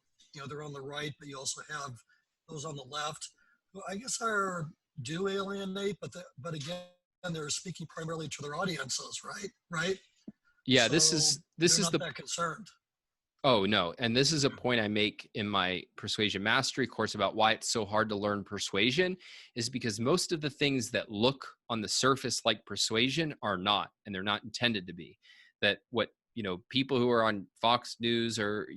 they're on the right, but you also have those on the left, who I guess do alienate, but again, they're speaking primarily to their audiences, right? Yeah, so this is not that concerned. Oh, no. And this is a point I make in my Persuasion Mastery course about why it's so hard to learn persuasion, is because most of the things that look on the surface like persuasion are not, and they're not intended to be. That what, people who are on Fox News or,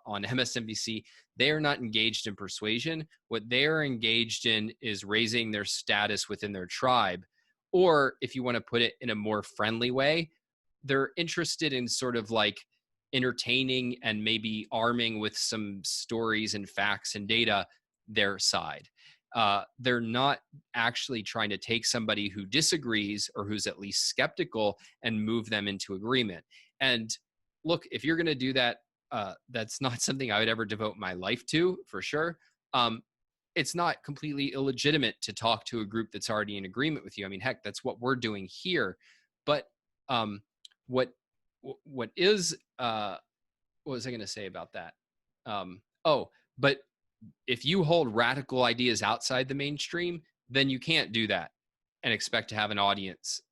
on MSNBC, they are not engaged in persuasion. What they are engaged in is raising their status within their tribe. Or if you want to put it in a more friendly way, they're interested in sort of like entertaining and maybe arming with some stories and facts and data their side. They're not actually trying to take somebody who disagrees or who's at least skeptical and move them into agreement. And look, if you're going to do that, that's not something I would ever devote my life to, for sure. It's not completely illegitimate to talk to a group that's already in agreement with you. I mean, heck, that's what we're doing here. But what is what was I going to say about that? But if you hold radical ideas outside the mainstream, then you can't do that and expect to have an audience.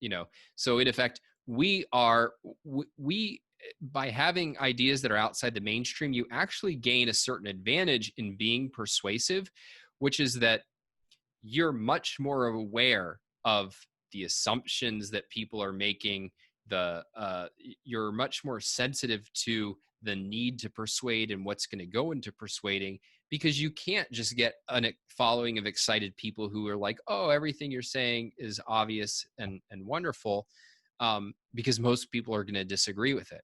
So in effect, we by having ideas that are outside the mainstream, you actually gain a certain advantage in being persuasive, which is that you're much more aware of the assumptions that people are making. You're much more sensitive to the need to persuade and what's going to go into persuading, because you can't just get a following of excited people who are like, oh, everything you're saying is obvious and wonderful, because most people are going to disagree with it.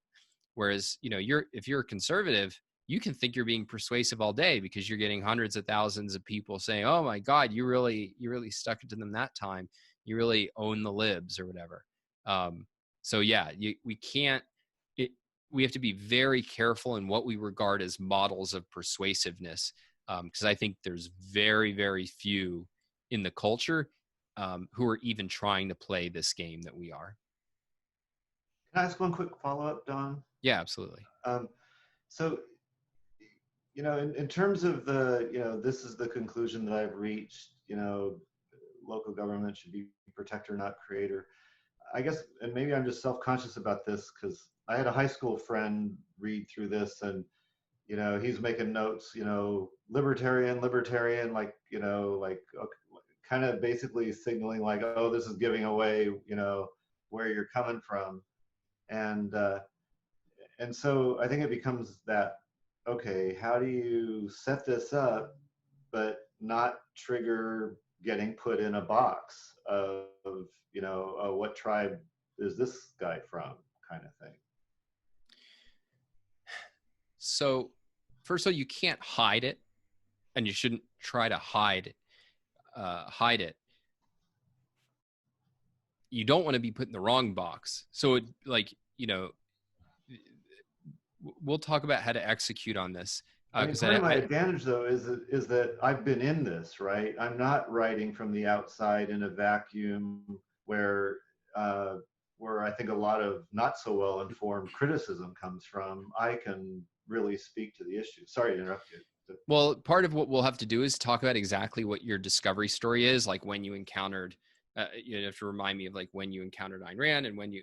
Whereas, if you're a conservative, you can think you're being persuasive all day because you're getting hundreds of thousands of people saying, oh my God, you really stuck it to them that time. You really own the libs or whatever. So yeah, we have to be very careful in what we regard as models of persuasiveness, because I think there's very, very few in the culture who are even trying to play this game that we are. Can I ask one quick follow-up, Don? Yeah, absolutely. So, in terms of this is the conclusion that I've reached, local government should be protector, not creator. I guess, and maybe I'm just self-conscious about this because I had a high school friend read through this, and he's making notes, libertarian, like, like, okay, kind of basically signaling like, oh, this is giving away, where you're coming from. And so I think it becomes that, okay, how do you set this up, but not trigger getting put in a box of, what tribe is this guy from, kind of thing. So first of all, you can't hide it, and you shouldn't try to hide it. You don't want to be put in the wrong box. So it, like, we'll talk about how to execute on this. I mean, part of my advantage, though, is that I've been in this, right? I'm not writing from the outside in a vacuum where I think a lot of not so well informed criticism comes from. I can really speak to the issue. Sorry to interrupt you. Well, part of what we'll have to do is talk about exactly what your discovery story is, like when you encountered, you have to remind me of like when you encountered Ayn Rand and when you,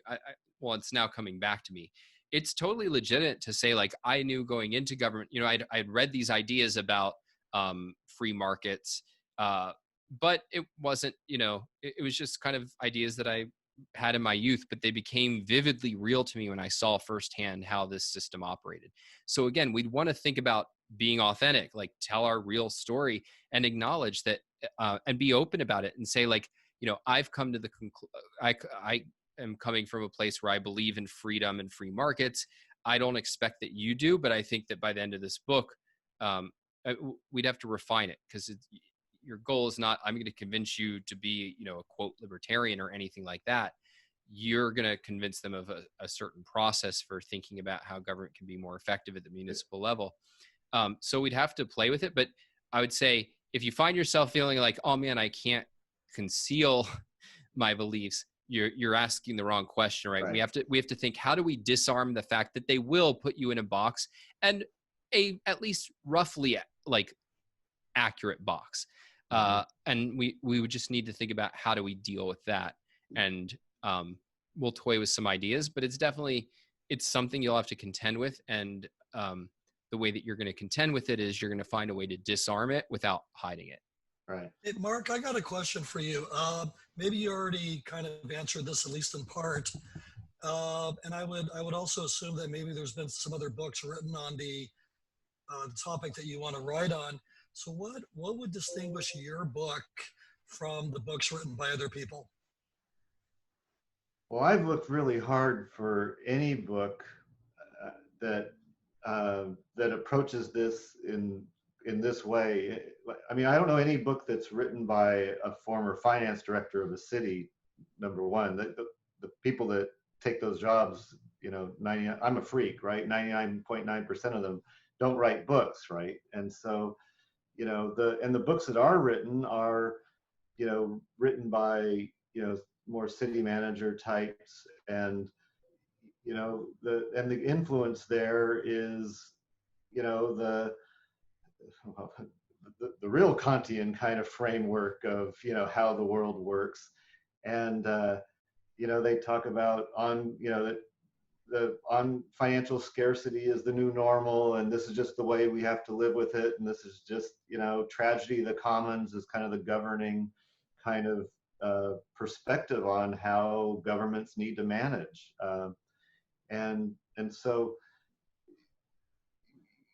well, it's now coming back to me. It's totally legitimate to say, like, I knew going into government, I'd read these ideas about free markets, but it wasn't, it was just kind of ideas that I had in my youth, but they became vividly real to me when I saw firsthand how this system operated. So again, we'd want to think about being authentic, like tell our real story and acknowledge that, and be open about it and say, like, I've come to the I am coming from a place where I believe in freedom and free markets. I don't expect that you do, but I think that by the end of this book, we'd have to refine it, because your goal is not, I'm going to convince you to be, a quote libertarian or anything like that. You're going to convince them of a certain process for thinking about how government can be more effective at the municipal level. So we'd have to play with it. But I would say, if you find yourself feeling like, oh man, I can't conceal my beliefs, you're asking the wrong question, right? We have to think, how do we disarm the fact that they will put you in a box, and at least roughly like accurate box. And we would just need to think about, how do we deal with that? And we'll toy with some ideas, but it's something you'll have to contend with. And the way that you're going to contend with it is you're going to find a way to disarm it without hiding it. Right. Hey, Mark, I got a question for you. Maybe you already kind of answered this, at least in part. And I would also assume that maybe there's been some other books written on the topic that you want to write on. So what would distinguish your book from the books written by other people? Well, I've looked really hard for any book that approaches this in this way. I mean, I don't know any book that's written by a former finance director of a city. Number one, the people that take those jobs, I'm a freak, right? 99.9% of them don't write books, right? And so, the books that are written are, written by, more city manager types, and the influence there is, the real Kantian kind of framework of, how the world works. And they talk about on financial scarcity is the new normal, and this is just the way we have to live with it, and this is just, tragedy of the commons is kind of the governing kind of perspective on how governments need to manage. And so,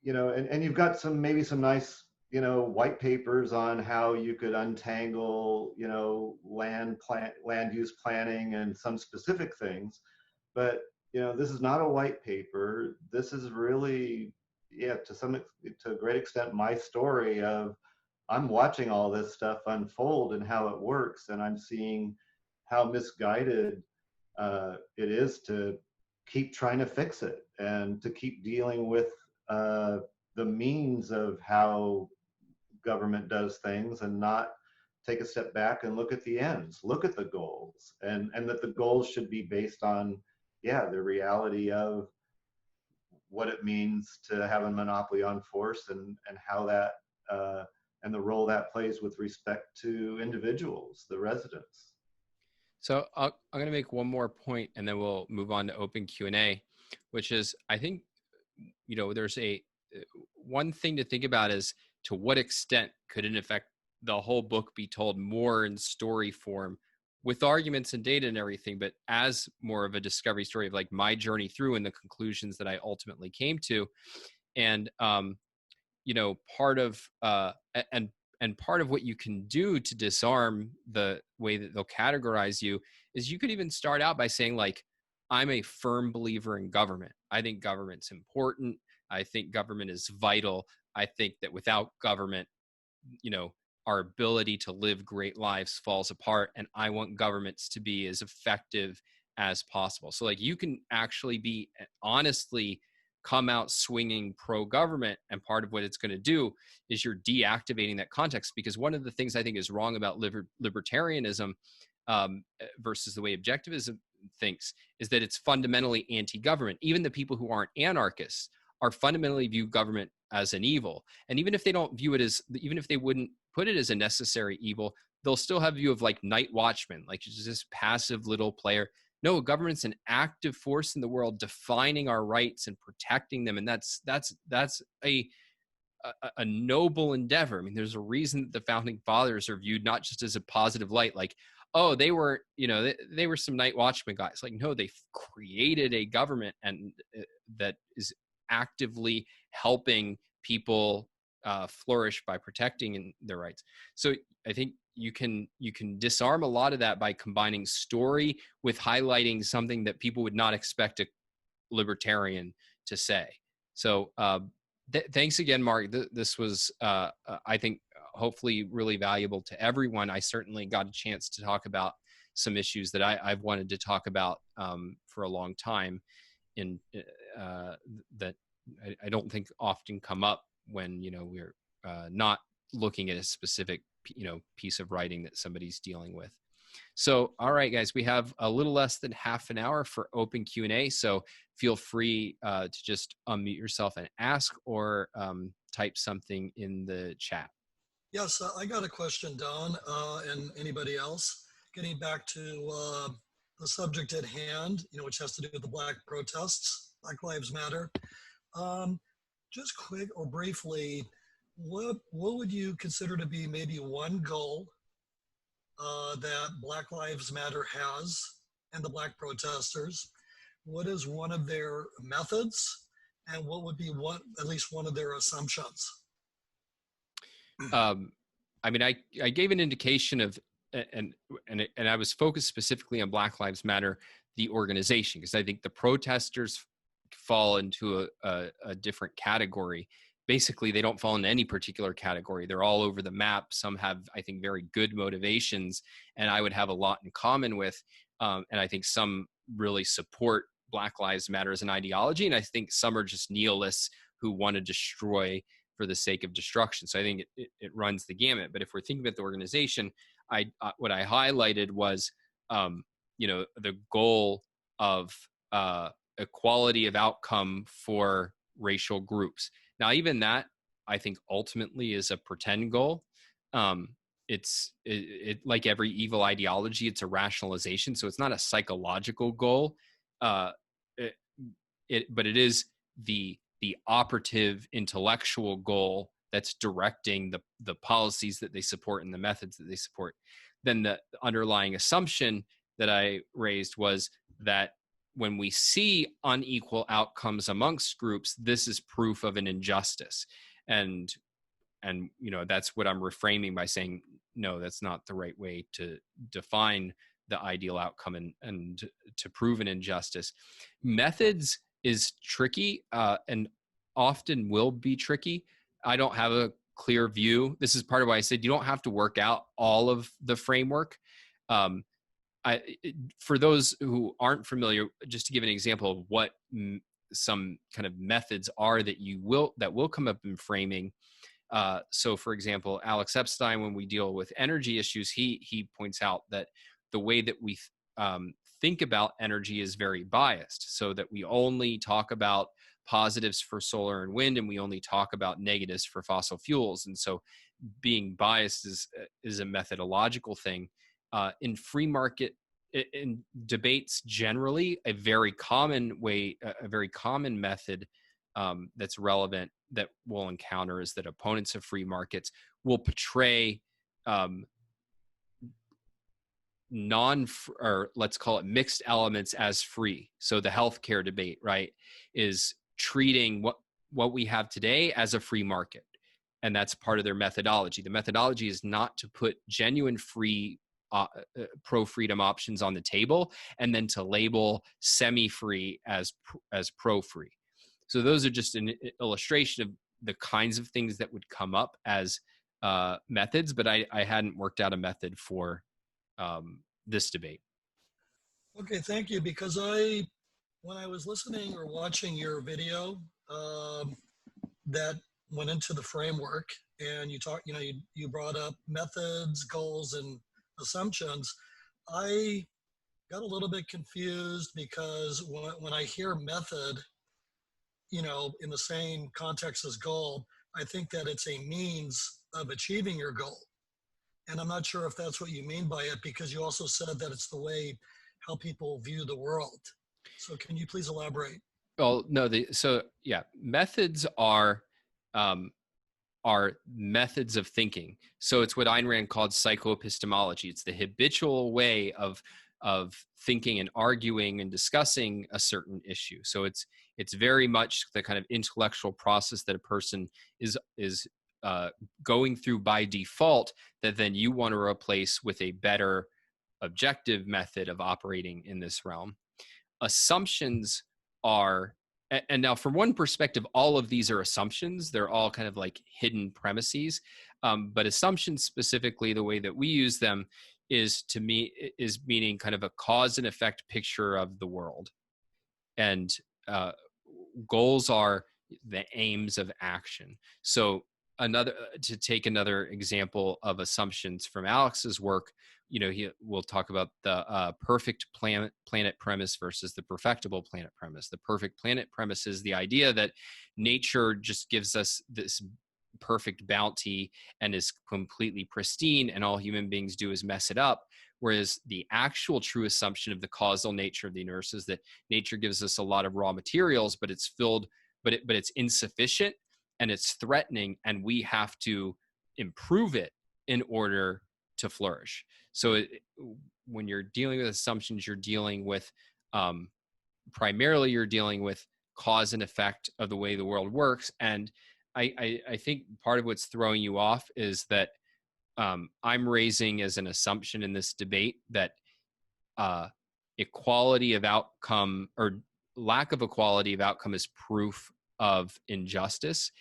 and you've got maybe some nice, white papers on how you could untangle, land use planning and some specific things. But, this is not a white paper. This is really, to a great extent, my story of, I'm watching all this stuff unfold and how it works, and I'm seeing how misguided it is to keep trying to fix it and to keep dealing with the means of how government does things, and not take a step back and look at the ends, look at the goals, and that the goals should be based on, the reality of what it means to have a monopoly on force, and how that and the role that plays with respect to individuals, the residents. So I'm going to make one more point, and then we'll move on to open Q&A, which is, I think, there's one thing to think about is, to what extent could, in effect, the whole book be told more in story form with arguments and data and everything, but as more of a discovery story of like my journey through and the conclusions that I ultimately came to. And, you know, part of, and part of what you can do to disarm the way that they'll categorize you is you could even start out by saying, like, I'm a firm believer in government. I think government's important. I think government is vital. I think that without government, you know, our ability to live great lives falls apart, and I want governments to be as effective as possible. So like, you can actually be honestly come out swinging pro-government, and part of what it's going to do is you're deactivating that context, because one of the things I think is wrong about libertarianism versus the way objectivism thinks is that it's fundamentally anti-government. Even the people who aren't anarchists are fundamentally view government as an evil. And even if they don't view it as, even if they wouldn't put it as a necessary evil, they'll still have a view of like night watchmen, like just this passive little player. No, government's an active force in the world, defining our rights and protecting them. And that's a noble endeavor. I mean, there's a reason that the founding fathers are viewed not just as a positive light, like, oh, they were, you know, they were some night watchman guys. Like, no, they created a government and that is actively helping people flourish by protecting their rights. So I think you can disarm a lot of that by combining story with highlighting something that people would not expect a libertarian to say. So thanks again, Mark. This was, I think, hopefully really valuable to everyone. I certainly got a chance to talk about some issues that I've wanted to talk about for a long time, in that I don't think often come up when, you know, we're not looking at a specific, you know, piece of writing that somebody's dealing with. So, all right, guys, we have a little less than half an hour for open Q&A. So feel free to just unmute yourself and ask, or type something in the chat. Yes, I got a question, Don, and anybody else. Getting back to the subject at hand, you know, which has to do with the Black protests, Black Lives Matter. Just quick or briefly, what would you consider to be maybe one goal that Black Lives Matter has and the Black protesters? What is one of their methods, and what would be at least one of their assumptions? I mean, I gave an indication of, and I was focused specifically on Black Lives Matter, the organization, because I think the protesters fall into a different category. Basically, they don't fall into any particular category. They're all over the map. Some have, I think, very good motivations, and I would have a lot in common with. And I think some really support Black Lives Matter as an ideology, and I think some are just nihilists who want to destroy for the sake of destruction. So I think it runs the gamut. But if we're thinking about the organization, what I highlighted was, you know, the goal of equality of outcome for racial groups. Now, even that, I think, ultimately is a pretend goal. It's like every evil ideology, it's a rationalization. So it's not a psychological goal, but it is the operative intellectual goal that's directing the policies that they support and the methods that they support. Then the underlying assumption that I raised was that when we see unequal outcomes amongst groups, this is proof of an injustice. And you know, that's what I'm reframing by saying, no, that's not the right way to define the ideal outcome and to prove an injustice. Methods is tricky and often will be tricky. I don't have a clear view. This is part of why I said you don't have to work out all of the framework. For those who aren't familiar, just to give an example of what some kind of methods are that will come up in framing. So, for example, Alex Epstein, when we deal with energy issues, he points out that the way that we think about energy is very biased, so that we only talk about positives for solar and wind, and we only talk about negatives for fossil fuels. And so being biased is a methodological thing. In free market, in debates generally, a very common method that's relevant that we'll encounter is that opponents of free markets will portray or let's call it mixed elements as free. So the healthcare debate, right, is treating what we have today as a free market. And that's part of their methodology. The methodology is not to put genuine free pro-freedom options on the table and then to label semi-free as pro-free. So those are just an illustration of the kinds of things that would come up as methods, but I hadn't worked out a method for this debate. Okay, thank you. Because when I was listening or watching your video that went into the framework, and you brought up methods, goals, and assumptions, I got a little bit confused because when I hear method, in the same context as goal, I think that it's a means of achieving your goal. And I'm not sure if that's what you mean by it, because you also said that it's the way how people view the world. So can you please elaborate? Well, no, methods are methods of thinking. So it's what Ayn Rand called psychoepistemology. It's the habitual way of thinking and arguing and discussing a certain issue. So it's very much the kind of intellectual process that a person is going through by default, that then you want to replace with a better objective method of operating in this realm. Assumptions are, and now from one perspective, all of these are assumptions. They're all kind of like hidden premises. But assumptions specifically, the way that we use them is meaning kind of a cause and effect picture of the world. And goals are the aims of action. So to take another example of assumptions from Alex's work, we'll talk about the perfect planet premise versus the perfectible planet premise. The perfect planet premise is the idea that nature just gives us this perfect bounty and is completely pristine, and all human beings do is mess it up. Whereas the actual true assumption of the causal nature of the universe is that nature gives us a lot of raw materials, but it's insufficient and it's threatening, and we have to improve it in order to flourish. So when you're dealing with assumptions, you're dealing with primarily cause and effect of the way the world works. And I think part of what's throwing you off is that I'm raising as an assumption in this debate that equality of outcome or lack of equality of outcome is proof of injustice.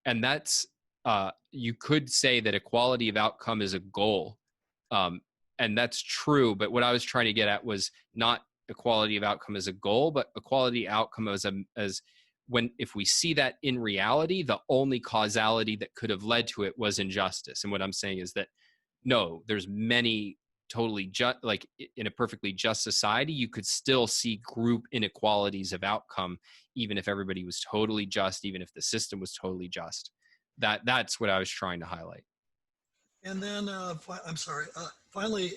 And that's, you could say that equality of outcome is a goal. And that's true. But what I was trying to get at was not equality of outcome as a goal, but equality outcome as if we see that in reality, the only causality that could have led to it was injustice. And what I'm saying is that, no, there's many totally just, like in a perfectly just society, you could still see group inequalities of outcome, even if everybody was totally just, even if the system was totally just. That's what I was trying to highlight. And then, I'm sorry, finally,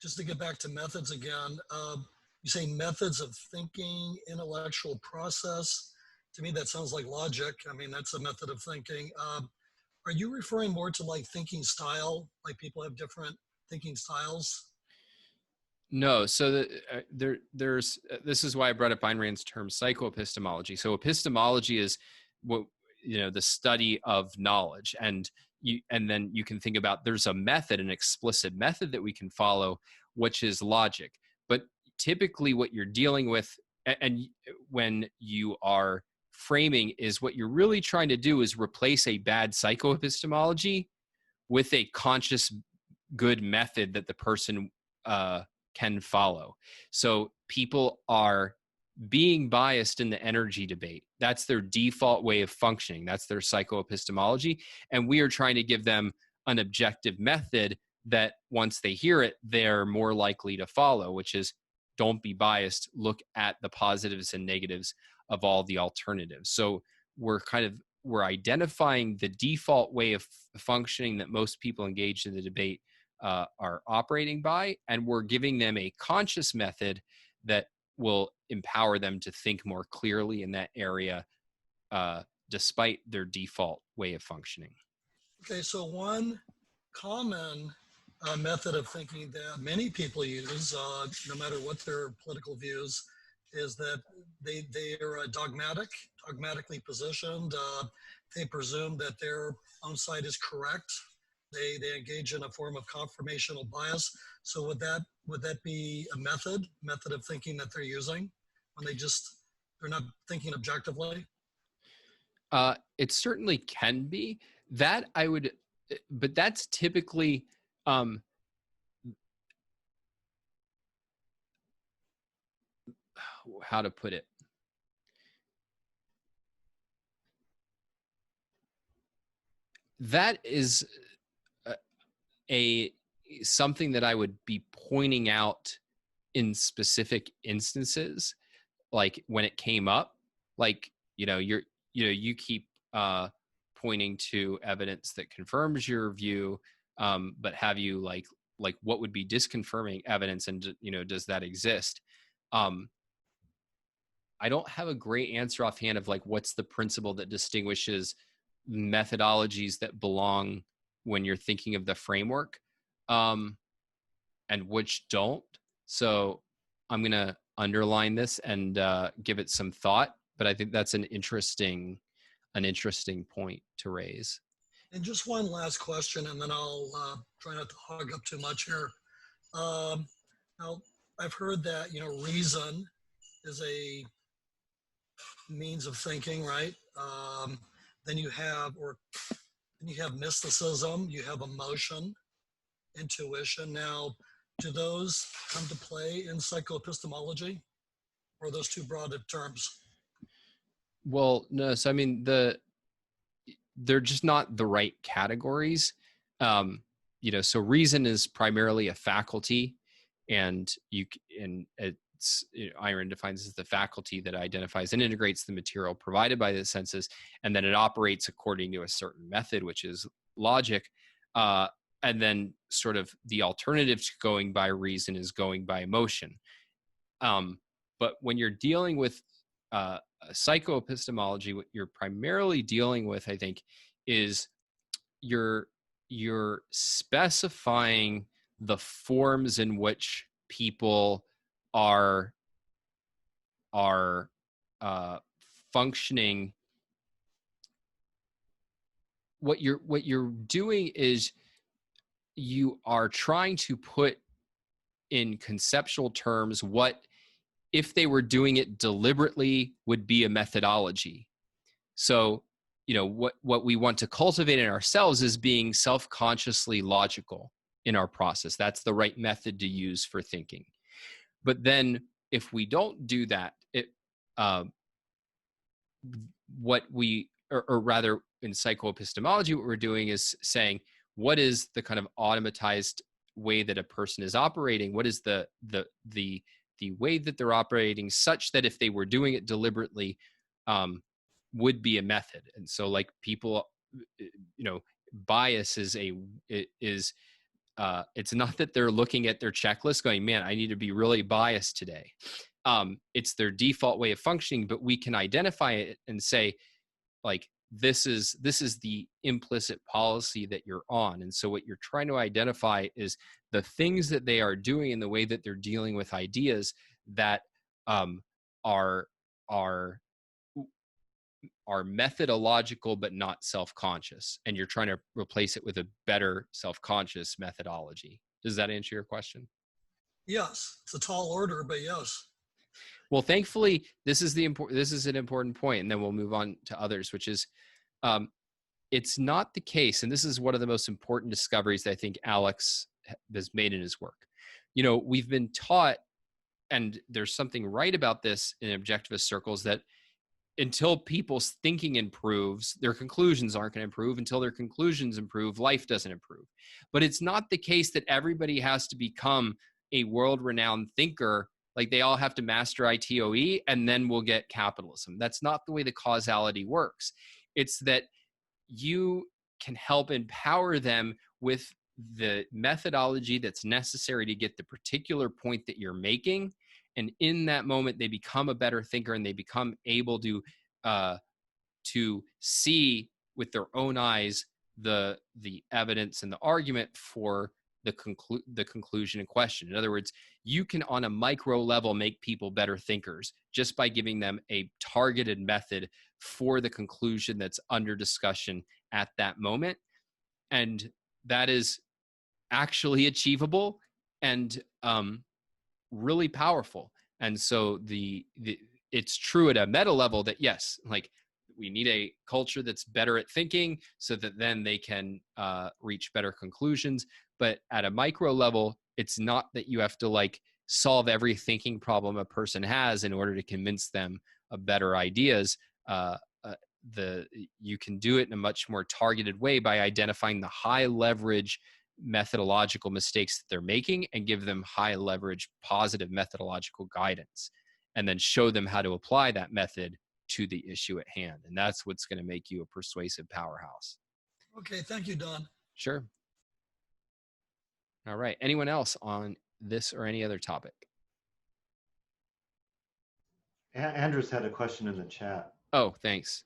just to get back to methods again, you say methods of thinking, intellectual process. To me, that sounds like logic. I mean, that's a method of thinking. Are you referring more to like thinking style, like people have different thinking styles? No, so there's this is why I brought up Ayn Rand's term psychoepistemology. So epistemology is the study of knowledge, and then you can think about there's a method, an explicit method that we can follow, which is logic. But typically, what you're dealing with, and when you are framing, is what you're really trying to do is replace a bad psychoepistemology with a conscious good method that the person can follow. So people are being biased in the energy debate. That's their default way of functioning. That's their psychoepistemology. And we are trying to give them an objective method that once they hear it, they're more likely to follow, which is don't be biased. Look at the positives and negatives of all the alternatives. So we're identifying the default way of functioning that most people engaged in the debate are operating by, and we're giving them a conscious method that will empower them to think more clearly in that area despite their default way of functioning. Okay, so one common method of thinking that many people use, no matter what their political views, is that they are dogmatically positioned. They presume that their own side is correct. They engage in a form of confirmational bias. So would that be a method of thinking that they're using when they're not thinking objectively? It certainly can be that but that's typically how to put it. That is something that I would be pointing out in specific instances, like when it came up, like, you keep pointing to evidence that confirms your view, but have you like what would be disconfirming evidence, and does that exist? I don't have a great answer offhand of like what's the principle that distinguishes methodologies that belong when you're thinking of the framework, and which don't. So I'm going to underline this and give it some thought, but I think that's an interesting point to raise. And just one last question, and then I'll try not to hog up too much here. Now, I've heard that, reason is a means of thinking, right? Then you have mysticism, you have emotion, intuition. Now, do those come to play in psychoepistemology, or are those too broad of terms? Well, no. So I mean, they're just not the right categories. So reason is primarily a faculty, and Iron defines as the faculty that identifies and integrates the material provided by the senses, and then it operates according to a certain method, which is logic. And then sort of the alternative to going by reason is going by emotion. But when you're dealing with psychoepistemology, what you're primarily dealing with, I think, is you're specifying the forms in which people are functioning. What you're doing is you are trying to put in conceptual terms what, if they were doing it deliberately, would be a methodology. So, what we want to cultivate in ourselves is being self-consciously logical in our process. That's the right method to use for thinking. But then if we don't do that, or rather in psychoepistemology, what we're doing is saying, what is the kind of automatized way that a person is operating? What is the way that they're operating, such that if they were doing it deliberately, would be a method? And so, like, people, bias is it's not that they're looking at their checklist going, man, I need to be really biased today. It's their default way of functioning, but we can identify it and say, like, this is the implicit policy that you're on. And so what you're trying to identify is the things that they are doing in the way that they're dealing with ideas that are methodological but not self-conscious, and you're trying to replace it with a better self-conscious methodology. Does that answer your question? Yes, it's a tall order, but yes. Well, thankfully, this is an important point, and then we'll move on to others, which is, it's not the case, and this is one of the most important discoveries that I think Alex has made in his work. We've been taught, and there's something right about this in objectivist circles, that until people's thinking improves, their conclusions aren't going to improve. Until their conclusions improve, life doesn't improve. But it's not the case that everybody has to become a world-renowned thinker. Like, they all have to master ITOE and then we'll get capitalism. That's not the way the causality works. It's that you can help empower them with the methodology that's necessary to get the particular point that you're making. And in that moment, they become a better thinker, and they become able to to see with their own eyes the evidence and the argument for the conclusion in question. In other words, you can on a micro level make people better thinkers just by giving them a targeted method for the conclusion that's under discussion at that moment. And that is actually achievable and really powerful. And so it's true at a meta level that yes, like we need a culture that's better at thinking so that then they can reach better conclusions. But at a micro level, it's not that you have to like solve every thinking problem a person has in order to convince them of better ideas. You can do it in a much more targeted way by identifying the high leverage methodological mistakes that they're making and give them high leverage positive methodological guidance, and then show them how to apply that method to the issue at hand. And that's what's going to make you a persuasive powerhouse. Okay, thank you, Don. Sure. All right. Anyone else on this or any other topic? Andrews had a question in the chat. Oh, thanks.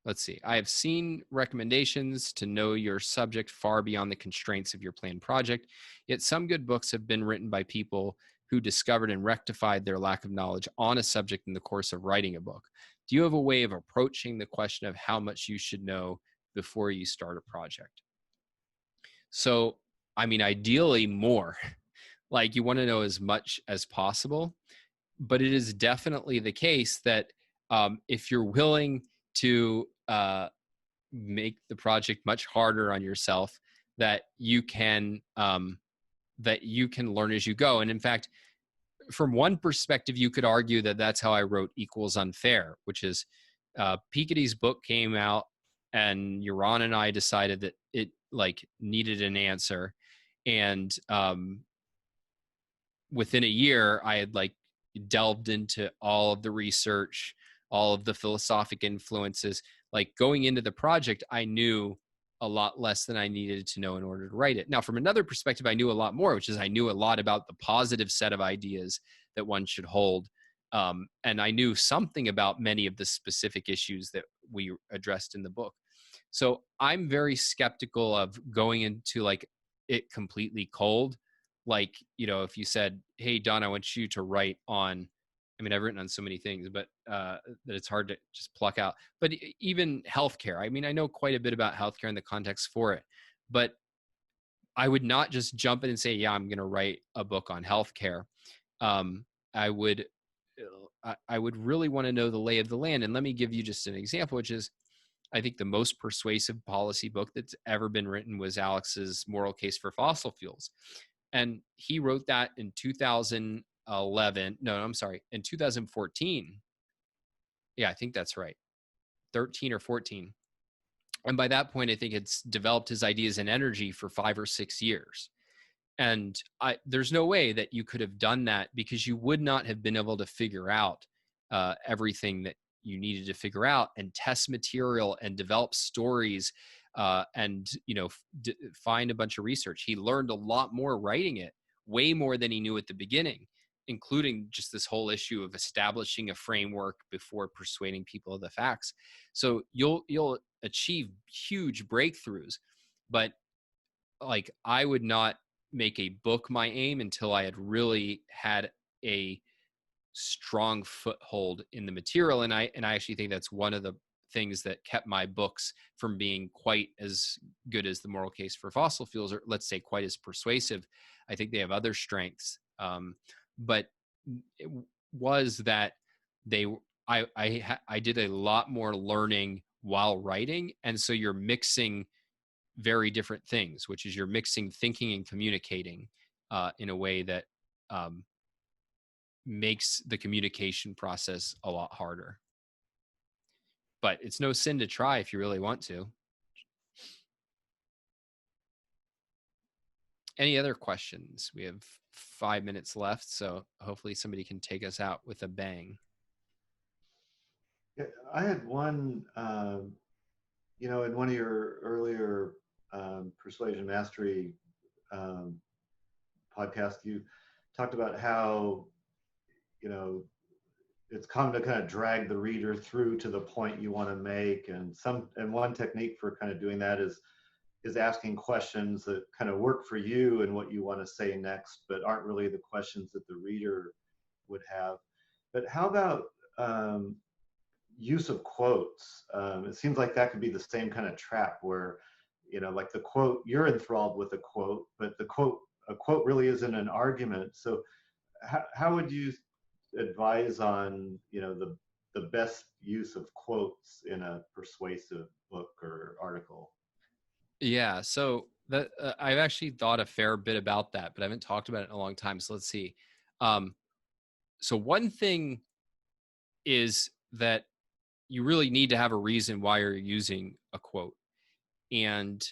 Let's see. I have seen recommendations to know your subject far beyond the constraints of your planned project, yet some good books have been written by people who discovered and rectified their lack of knowledge on a subject in the course of writing a book. Do you have a way of approaching the question of how much you should know before you start a project? So, I mean, ideally more. Like you want to know as much as possible, but it is definitely the case that if you're willing to make the project much harder on yourself, that you can learn as you go. And in fact, from one perspective, you could argue that that's how I wrote Equals Unfair, which is Piketty's book came out, and Yaron and I decided that it like needed an answer, and within a year, I had like delved into all of the research, all of the philosophic influences. Like going into the project, I knew a lot less than I needed to know in order to write it. Now, from another perspective, I knew a lot more, which is I knew a lot about the positive set of ideas that one should hold. And I knew something about many of the specific issues that we addressed in the book. So I'm very skeptical of going into like it completely cold. Like, you know, if you said, hey, Don, I want you to write on, I mean, I've written on so many things, but that it's hard to just pluck out. But even healthcare, I mean, I know quite a bit about healthcare and the context for it, but I would not just jump in and say, yeah, I'm going to write a book on healthcare. I would really want to know the lay of the land. And let me give you just an example, which is, I think the most persuasive policy book that's ever been written was Alex's Moral Case for Fossil Fuels. And he wrote that in 2011. No, I'm sorry, in 2014. Yeah, I think that's right. 13 or 14. And by that point, I think it's developed his ideas in energy for 5 or 6 years. And there's no way that you could have done that because you would not have been able to figure out everything that you needed to figure out and test material and develop stories and, you know, find a bunch of research. He learned a lot more writing it, way more than he knew at the beginning, including just this whole issue of establishing a framework before persuading people of the facts. So you'll achieve huge breakthroughs, but like I would not make a book my aim until I had really had a strong foothold in the material. And I actually think that's one of the things that kept my books from being quite as good as the Moral Case for Fossil Fuels, or let's say quite as persuasive. I think they have other strengths. But it was that I did a lot more learning while writing. And so you're mixing very different things, which is you're mixing thinking and communicating in a way that makes the communication process a lot harder. But it's no sin to try if you really want to. Any other questions? We have 5 minutes left, so hopefully somebody can take us out with a bang. Yeah, I had one, you know, in one of your earlier Persuasion Mastery podcast, you talked about how, you know, it's common to kind of drag the reader through to the point you want to make. And one technique for kind of doing that is asking questions that kind of work for you and what you want to say next, but aren't really the questions that the reader would have. But how about use of quotes? It seems like that could be the same kind of trap where, like the quote, you're enthralled with a quote, but a quote really isn't an argument. So how would you advise on, the best use of quotes in a persuasive book or article? Yeah, so that I've actually thought a fair bit about that, but I haven't talked about it in a long time. So let's see. So one thing is that you really need to have a reason why you're using a quote. And,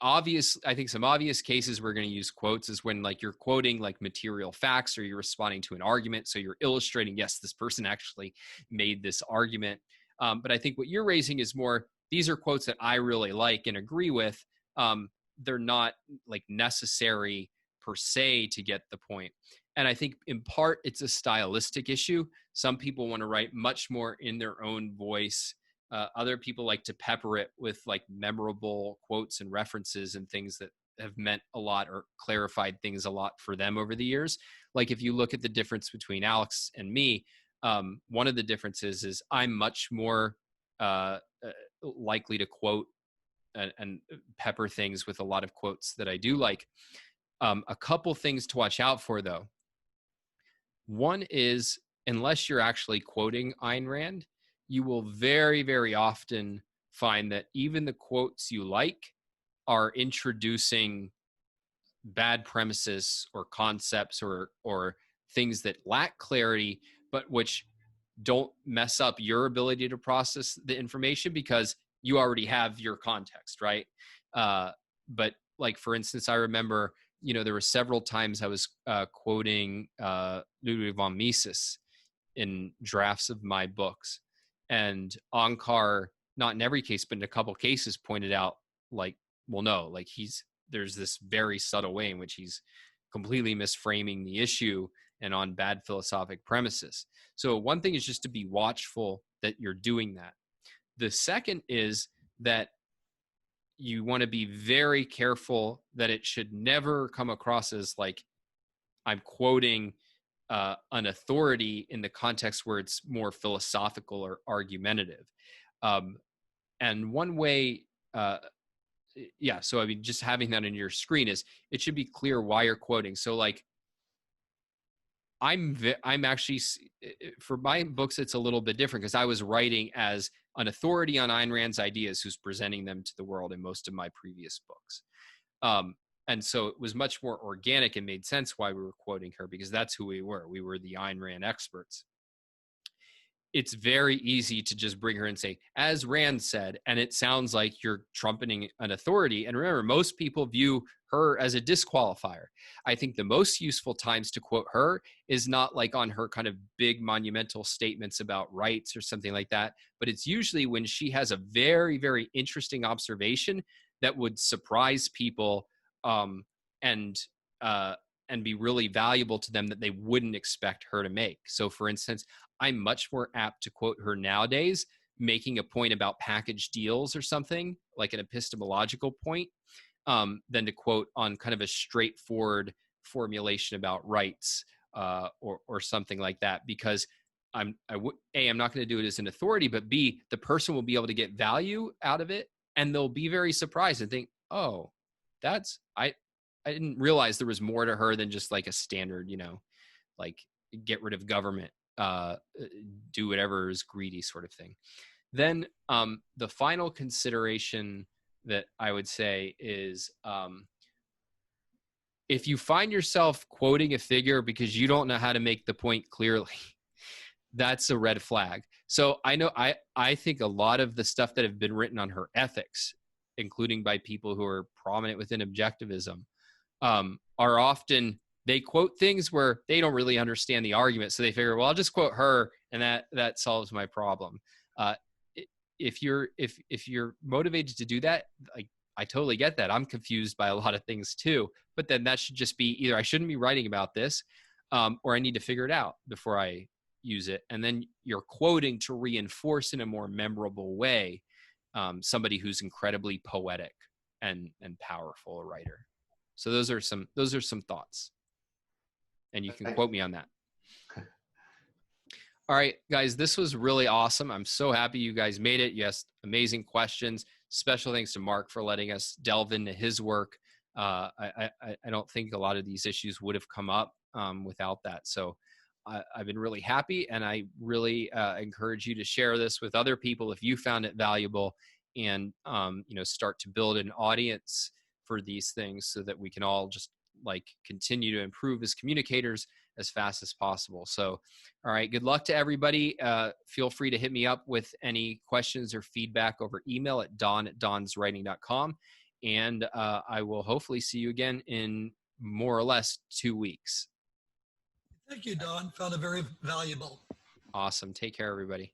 I think some obvious cases we're going to use quotes is when like you're quoting like material facts or you're responding to an argument. So you're illustrating, yes, this person actually made this argument. But I think what you're raising is more, these are quotes that I really like and agree with. They're not like necessary per se to get the point. And I think in part it's a stylistic issue. Some people want to write much more in their own voice. Other people like to pepper it with like memorable quotes and references and things that have meant a lot or clarified things a lot for them over the years. Like if you look at the difference between Alex and me, one of the differences is I'm much more likely to quote and pepper things with a lot of quotes that I do like. A couple things to watch out for though. One is, unless you're actually quoting Ayn Rand, you will very, very often find that even the quotes you like are introducing bad premises or concepts or things that lack clarity, but which don't mess up your ability to process the information because you already have your context, right? But like, for instance, I remember, there were several times I was quoting Ludwig von Mises in drafts of my books. And Onkar, not in every case, but in a couple cases, pointed out like, well, no, like there's this very subtle way in which he's completely misframing the issue and on bad philosophic premises. So one thing is just to be watchful that you're doing that. The second is that you want to be very careful that it should never come across as like I'm quoting an authority in the context where it's more philosophical or argumentative. And one way, so I mean, just having that in your screen is it should be clear why you're quoting. So like, I'm actually, for my books, it's a little bit different because I was writing as an authority on Ayn Rand's ideas who's presenting them to the world in most of my previous books. And so it was much more organic and made sense why we were quoting her because that's who we were. We were the Ayn Rand experts. It's very easy to just bring her and say, as Rand said, and it sounds like you're trumpeting an authority. And remember, most people view her as a disqualifier. I think the most useful times to quote her is not like on her kind of big monumental statements about rights or something like that, but it's usually when she has a very, very interesting observation that would surprise people and be really valuable to them that they wouldn't expect her to make. So for instance, I'm much more apt to quote her nowadays, making a point about package deals or something like an epistemological point, than to quote on kind of a straightforward formulation about rights or something like that. Because I'm not going to do it as an authority, but B, the person will be able to get value out of it, and they'll be very surprised and think, oh, I didn't realize there was more to her than just like a standard, like get rid of government, do whatever is greedy sort of thing. Then the final consideration that I would say is if you find yourself quoting a figure because you don't know how to make the point clearly, that's a red flag. So I think a lot of the stuff that have been written on her ethics, including by people who are prominent within objectivism, are often, they quote things where they don't really understand the argument. So they figure, well, I'll just quote her and that solves my problem. If you're motivated to do that, like, I totally get that. I'm confused by a lot of things too, but then that should just be either I shouldn't be writing about this, or I need to figure it out before I use it. And then you're quoting to reinforce in a more memorable way somebody who's incredibly poetic and powerful, a writer. So those are some thoughts, and you can quote me on that. All right, guys, this was really awesome. I'm so happy you guys made it. You asked amazing questions. Special thanks to Mark for letting us delve into his work. I don't think a lot of these issues would have come up without that. So I've been really happy, and I really encourage you to share this with other people if you found it valuable, and start to build an audience for these things so that we can all just continue to improve as communicators as fast as possible. So, all right, good luck to everybody. Feel free to hit me up with any questions or feedback over email at don@donswriting.com. And I will hopefully see you again in more or less 2 weeks. Thank you, Don. Found it very valuable. Awesome. Take care, everybody.